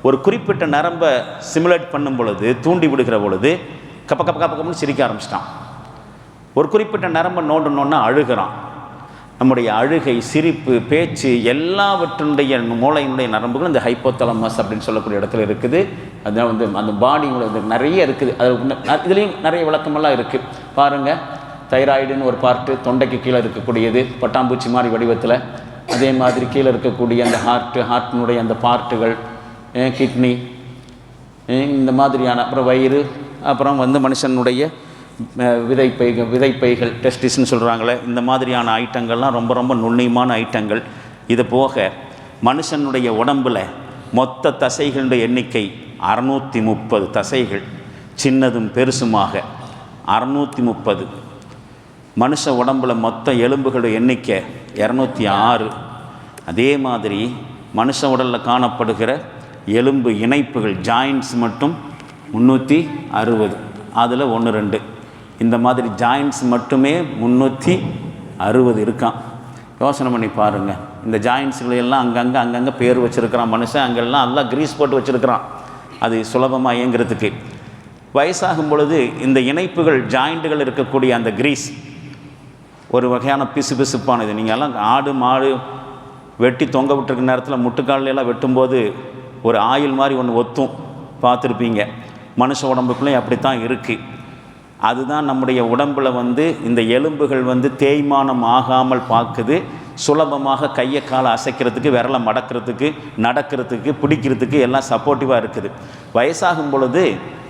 ஒரு குறிப்பிட்ட நரம்பை சிமுலேட் பண்ணும் பொழுது, தூண்டி விடுகிற பொழுது கப்பன்னு சிரிக்க ஆரம்பிச்சிட்டான். ஒரு குறிப்பிட்ட நரம்பை நோண்டணுன்னா அழுகிறான். நம்முடைய அழுகை, சிரிப்பு, பேச்சு எல்லாவற்றினுடைய மூளையினுடைய நரம்புகள் இந்த ஹைப்போதலமஸ் அப்படின்னு சொல்லக்கூடிய இடத்துல இருக்குது. அது அந்த பாடியோட நிறைய இருக்குது. அது இதுலேயும் நிறைய விளக்கமெல்லாம் இருக்குது. பாருங்கள், தைராய்டுன்னு ஒரு பார்ட்டு தொண்டைக்கு கீழே இருக்கக்கூடியது, பட்டாம்பூச்சி மாதிரி வடிவத்தில். அதே மாதிரி கீழே இருக்கக்கூடிய அந்த ஹார்ட்டினுடைய அந்த பார்ட்டுகள், கிட்னி, இந்த மாதிரியான, அப்புறம் வயிறு, அப்புறம் வந்து மனுஷனுடைய விதைப்பைகள் டெஸ்டிஸ்ன்னு சொல்கிறாங்களே, இந்த மாதிரியான ஐட்டங்கள்லாம் ரொம்ப ரொம்ப நுண்ணியமான ஐட்டங்கள். இது போக மனுஷனுடைய உடம்பில் மொத்த தசைகளுடைய எண்ணிக்கை 630 தசைகள், சின்னதும் பெருசுமாக 630. மனுஷ உடம்பில் மொத்த எலும்புகளுடைய எண்ணிக்கை 206. அதே மாதிரி மனுஷ உடலில் காணப்படுகிற எலும்பு இணைப்புகள் ஜாயின்ட்ஸ் மட்டும் 360. அதில் 1-2 இந்த மாதிரி ஜாயின்ட்ஸ் மட்டுமே 360 இருக்கான். யோசனை பண்ணி பாருங்கள். இந்த ஜாயின்ட்ஸுகளெல்லாம் அங்கங்கே பேர் வச்சுருக்கிறான் மனுஷன். அங்கெல்லாம் எல்லாம் கிரீஸ் போட்டு வச்சுருக்கிறான், அது சுலபமாக இயங்கிறதுக்கு. வயசாகும் பொழுது இந்த இணைப்புகள் ஜாயிண்ட்டுகள் இருக்கக்கூடிய அந்த கிரீஸ் ஒரு வகையான பிசுபிசுப்பானது. நீங்கள் எல்லாம் ஆடு மாடு வெட்டி தொங்க விட்டுருக்க நேரத்தில் முட்டுக்காலெல்லாம் வெட்டும்போது ஒரு ஆயில் மாதிரி ஒன்று ஒத்தும், பார்த்துருப்பீங்க. மனுஷ உடம்புக்குள்ளேயும் அப்படித்தான் இருக்குது. அதுதான் நம்முடைய உடம்பில் வந்து இந்த எலும்புகள் வந்து தேய்மானம் ஆகாமல் பார்க்குது. சுலபமாக கையை காலை அசைக்கிறதுக்கு, விரலை மடக்கிறதுக்கு, நடக்கிறதுக்கு, பிடிக்கிறதுக்கு எல்லாம் சப்போர்ட்டிவாக இருக்குது. வயசாகும் பொழுது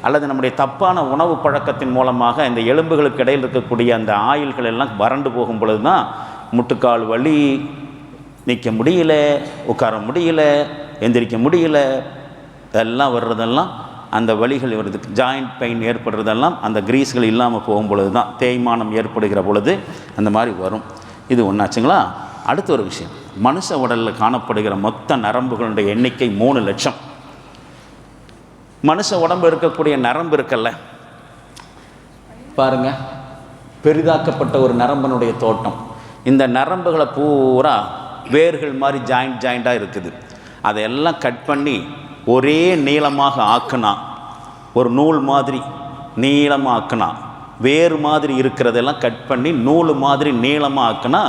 அல்லது நம்முடைய தப்பான உணவு பழக்கத்தின் மூலமாக இந்த எலும்புகளுக்கு இடையில் இருக்கக்கூடிய அந்த ஆயில்கள் எல்லாம் வறண்டு போகும் பொழுது தான் முட்டுக்கால் வலி, நிற்க முடியல, உட்கார முடியல, எந்திரிக்க முடியல, இதெல்லாம் வர்றதெல்லாம் அந்த வலிகள் வருது. ஜாயிண்ட் பெயின் ஏற்படுறதெல்லாம் அந்த கிரீஸ்கள் இல்லாமல் போகும் பொழுது தான், தேய்மானம் ஏற்படுகிற பொழுது அந்த மாதிரி வரும். இது ஒன்றாச்சுங்களா? அடுத்த ஒரு விஷயம், மனுஷ உடலில் காணப்படுகிற மொத்த நரம்புகளுடைய எண்ணிக்கை 3 லட்சம். மனுஷ உடம்பு இருக்கக்கூடிய நரம்பு இருக்கல்ல பாருங்க, பெரிதாக்கப்பட்ட ஒரு நரம்பனுடைய தோட்டம். இந்த நரம்புகளை பூரா வேர்கள் மாதிரி ஜாயிண்டாக இருக்குது. அதையெல்லாம் கட் பண்ணி ஒரே நீளமாக ஆக்குனா, ஒரு நூல் மாதிரி நீளமாக ஆக்குனா, வேறு மாதிரி இருக்கிறதெல்லாம் கட் பண்ணி நூல் மாதிரி நீளமாக ஆக்குனா,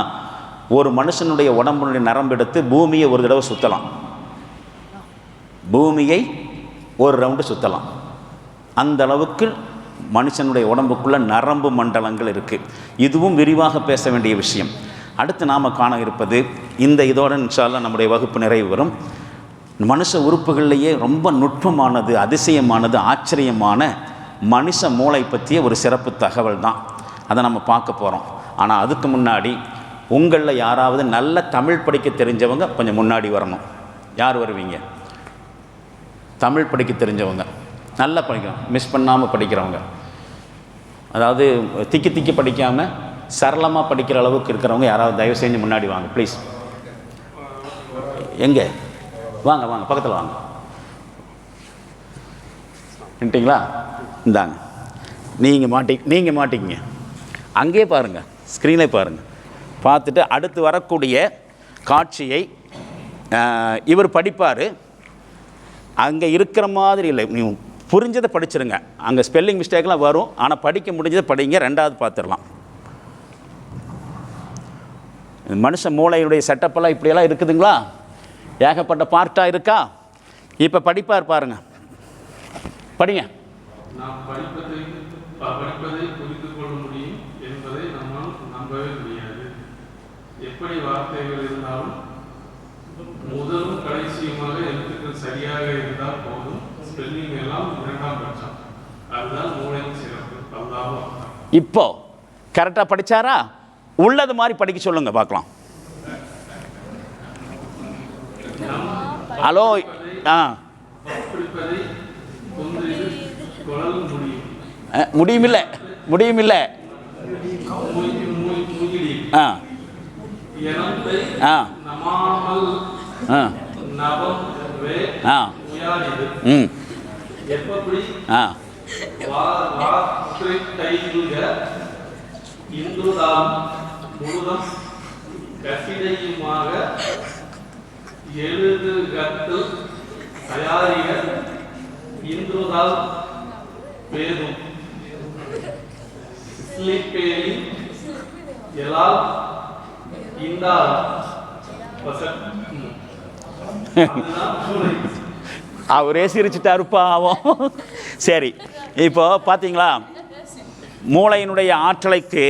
ஒரு மனுஷனுடைய உடம்புடைய நரம்பு எடுத்து பூமியை ஒரு தடவை சுற்றலாம், பூமியை ஒரு ரவுண்டு சுற்றலாம். அந்த அளவுக்கு மனுஷனுடைய உடம்புக்குள்ளே நரம்பு மண்டலங்கள் இருக்குது. இதுவும் விரிவாக பேச வேண்டிய விஷயம். அடுத்து நாம் காண இருப்பது, இந்த இதோட இன்ஷா அல்லாஹ் நம்முடைய வகுப்பு நிறைவு வரும். மனுஷ உறுப்புகளிலேயே ரொம்ப நுட்பமானது, அதிசயமானது, ஆச்சரியமான மனுஷ மூளை பற்றிய ஒரு சிறப்பு தகவல் தான். அதை நம்ம பார்க்க போகிறோம். ஆனால் அதுக்கு முன்னாடி உங்களில் யாராவது நல்ல தமிழ் படிக்க தெரிஞ்சவங்க கொஞ்சம் முன்னாடி வரணும். யார் வருவீங்க? தமிழ் படிக்க தெரிஞ்சவங்க, நல்லா படிக்கிறோம், மிஸ் பண்ணாமல் படிக்கிறவங்க, அதாவது திக்கி படிக்காமல் சரளமாக படிக்கிற அளவுக்கு இருக்கிறவங்க யாராவது தயவு செஞ்சு முன்னாடி வாங்க ப்ளீஸ். எங்கே? வாங்க பக்கத்தில் வாங்க. நின்ட்டிங்களா? இந்தாங்க, நீங்கள் மாட்டிக்கிங்க. அங்கேயே பாருங்கள், ஸ்க்ரீனே பாருங்கள். பார்த்துட்டு அடுத்து வரக்கூடிய காட்சியை இவர் படிப்பார். அங்கே இருக்கிற மாதிரி இல்லை, நீ புரிஞ்சதை படிச்சிருங்க. அங்கே ஸ்பெல்லிங் மிஸ்டேக்லாம் வரும், ஆனால் படிக்க முடிஞ்சதை படிங்க. ரெண்டாவது பார்த்துடலாம். மனுஷ மூளையுடைய செட்டப்பெல்லாம் இப்படியெல்லாம் இருக்குதுங்களா? ஏகப்பட்ட பார்ட்டாக இருக்கா? இப்போ படிப்பார் பாருங்க, படிங்க. நாம் படிப்பதை புரிந்து கொள்ள முடியும் என்பதை நம்மால் நம்பவே முடியாது. எப்படி வார்த்தைகள் இருந்தாலும் முதலும் கடைசியுமாக எழுத்துக்கள் சரியாக இருந்தால் போதும். ஸ்பெல்லிங் எல்லாம் 2ஆம் பட்சம். அதுதான் மூளையின் சிறப்பு. அல்லாஹ் இப்போ கரெக்டாக படித்தாரா? உள்ளது மாதிரி படிக்க சொல்லுங்க பார்க்கலாம். ஹலோ, படிப்பதை கொள்ள முடியுமில்லை எழுதுகத்து தயாரிக இந்துதால் பேதும் ஸ்லிப்பேலி எலால் இந்தால் அவரே சிரிச்சுட்டாரு பாவம். சரி, இப்போ பார்த்தீங்களா, மூளையினுடைய ஆற்றலுக்கு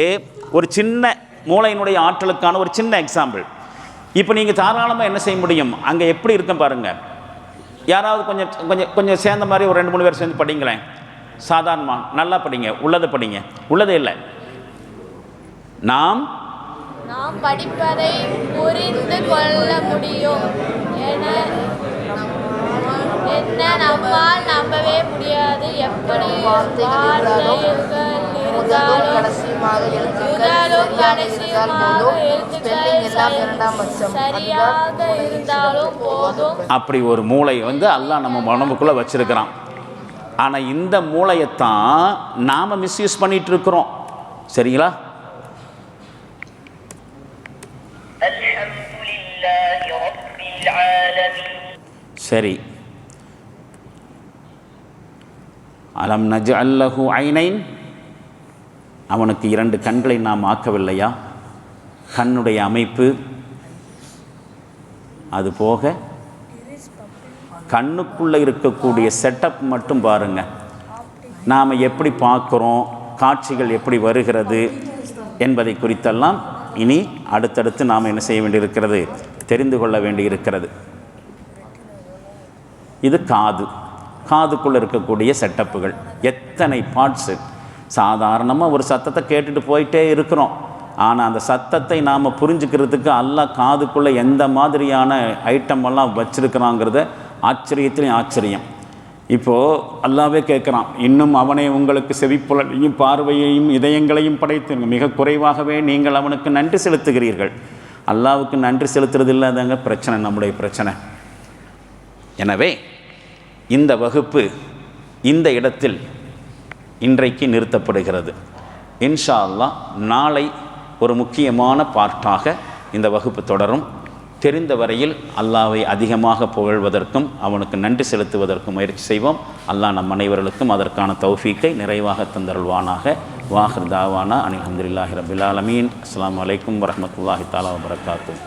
ஒரு சின்ன, மூளையினுடைய ஆற்றலுக்கான ஒரு சின்ன எக்ஸாம்பிள். இப்போ நீங்கள் தாராளமாக என்ன செய்ய முடியும், அங்கே எப்படி இருக்கும் பாருங்கள். யாராவது கொஞ்சம் கொஞ்சம் கொஞ்சம் சேர்ந்த மாதிரி ஒரு 2-3 பேர் சேர்ந்து படிங்களேன். சாதாரணமாக நல்லா படிங்க, உள்ளதை படிங்க, உள்ளதே இல்லை. நாம் படிப்பதை புரிந்து கொள்ள முடியும் என்ன நம்மால் நம்பவே முடியாது. எப்படி வார்த்தைகள் இருந்தாலும் கடைசியுமாக சரியாக இருந்தாலும் போதும். அப்படி ஒரு மூளையை வந்து அல்லாஹ் நம்ம உடம்புக்குள்ளே வச்சிருக்கிறான். ஆனால் இந்த மூளையைத்தான் நாம் மிஸ்யூஸ் பண்ணிட்டு இருக்கிறோம். சரிங்களா? சரி. அலம் நஜ்அல் லஹு ஐனைன், அவனுக்கு 2 கண்களை நாம் ஆக்கவில்லையா? கண்ணுடைய அமைப்பு, அது போக கண்ணுக்குள்ளே இருக்கக்கூடிய செட்டப் மட்டும் பாருங்கள். நாம் எப்படி பார்க்குறோம், காட்சிகள் எப்படி வருகிறது என்பதை குறித்தெல்லாம் இனி அடுத்தடுத்து நாம் என்ன செய்ய வேண்டியிருக்கிறது, தெரிந்து கொள்ள வேண்டியிருக்கிறது. இது காதுக்குள்ளே இருக்கக்கூடிய செட்டப்புகள். எத்தனை பார்ட்ஸு. சாதாரணமாக ஒரு சத்தத்தை கேட்டுட்டு போயிட்டே இருக்கிறோம். ஆனால் அந்த சத்தத்தை நாம் புரிஞ்சுக்கிறதுக்கு அல்லாஹ் காதுக்குள்ளே எந்த மாதிரியான ஐட்டம் எல்லாம் வச்சுருக்கிறாங்கிறத ஆச்சரியத்திலையும் ஆச்சரியம். இப்போது அல்லாவே கேட்குறான், இன்னும் அவனை உங்களுக்கு செவிப்புலனையும் பார்வையையும் இதயங்களையும் படைத்து மிக குறைவாகவே நீங்கள் அவனுக்கு நன்றி செலுத்துகிறீர்கள். அல்லாவுக்கு நன்றி செலுத்துறது இல்லாதங்க பிரச்சனை, நம்முடைய பிரச்சனை. எனவே இந்த வகுப்பு இந்த இடத்தில் இன்றைக்கு நிறுத்தப்படுகிறது. இன்ஷா அல்லாஹ் நாளை ஒரு முக்கியமான பார்ட்டாக இந்த வகுப்பு தொடரும். தெரிந்த வரையில் அல்லாஹ்வை அதிகமாக புகழ்வதற்கும் அவனுக்கு நன்றி செலுத்துவதற்கும் முயற்சி செய்வோம். அல்லாஹ் நம் அனைவர்களுக்கும் அதற்கான தௌஃபீக்கை நிறைவாக தந்தருள்வானாக. வாஹிர் தாவானா அல்ஹம்துலில்லாஹி ரப்பில் ஆலமீன். அஸ்ஸலாமு அலைக்கும் வரஹ்மத்துல்லாஹி தஆலா வபரகாத்துஹு.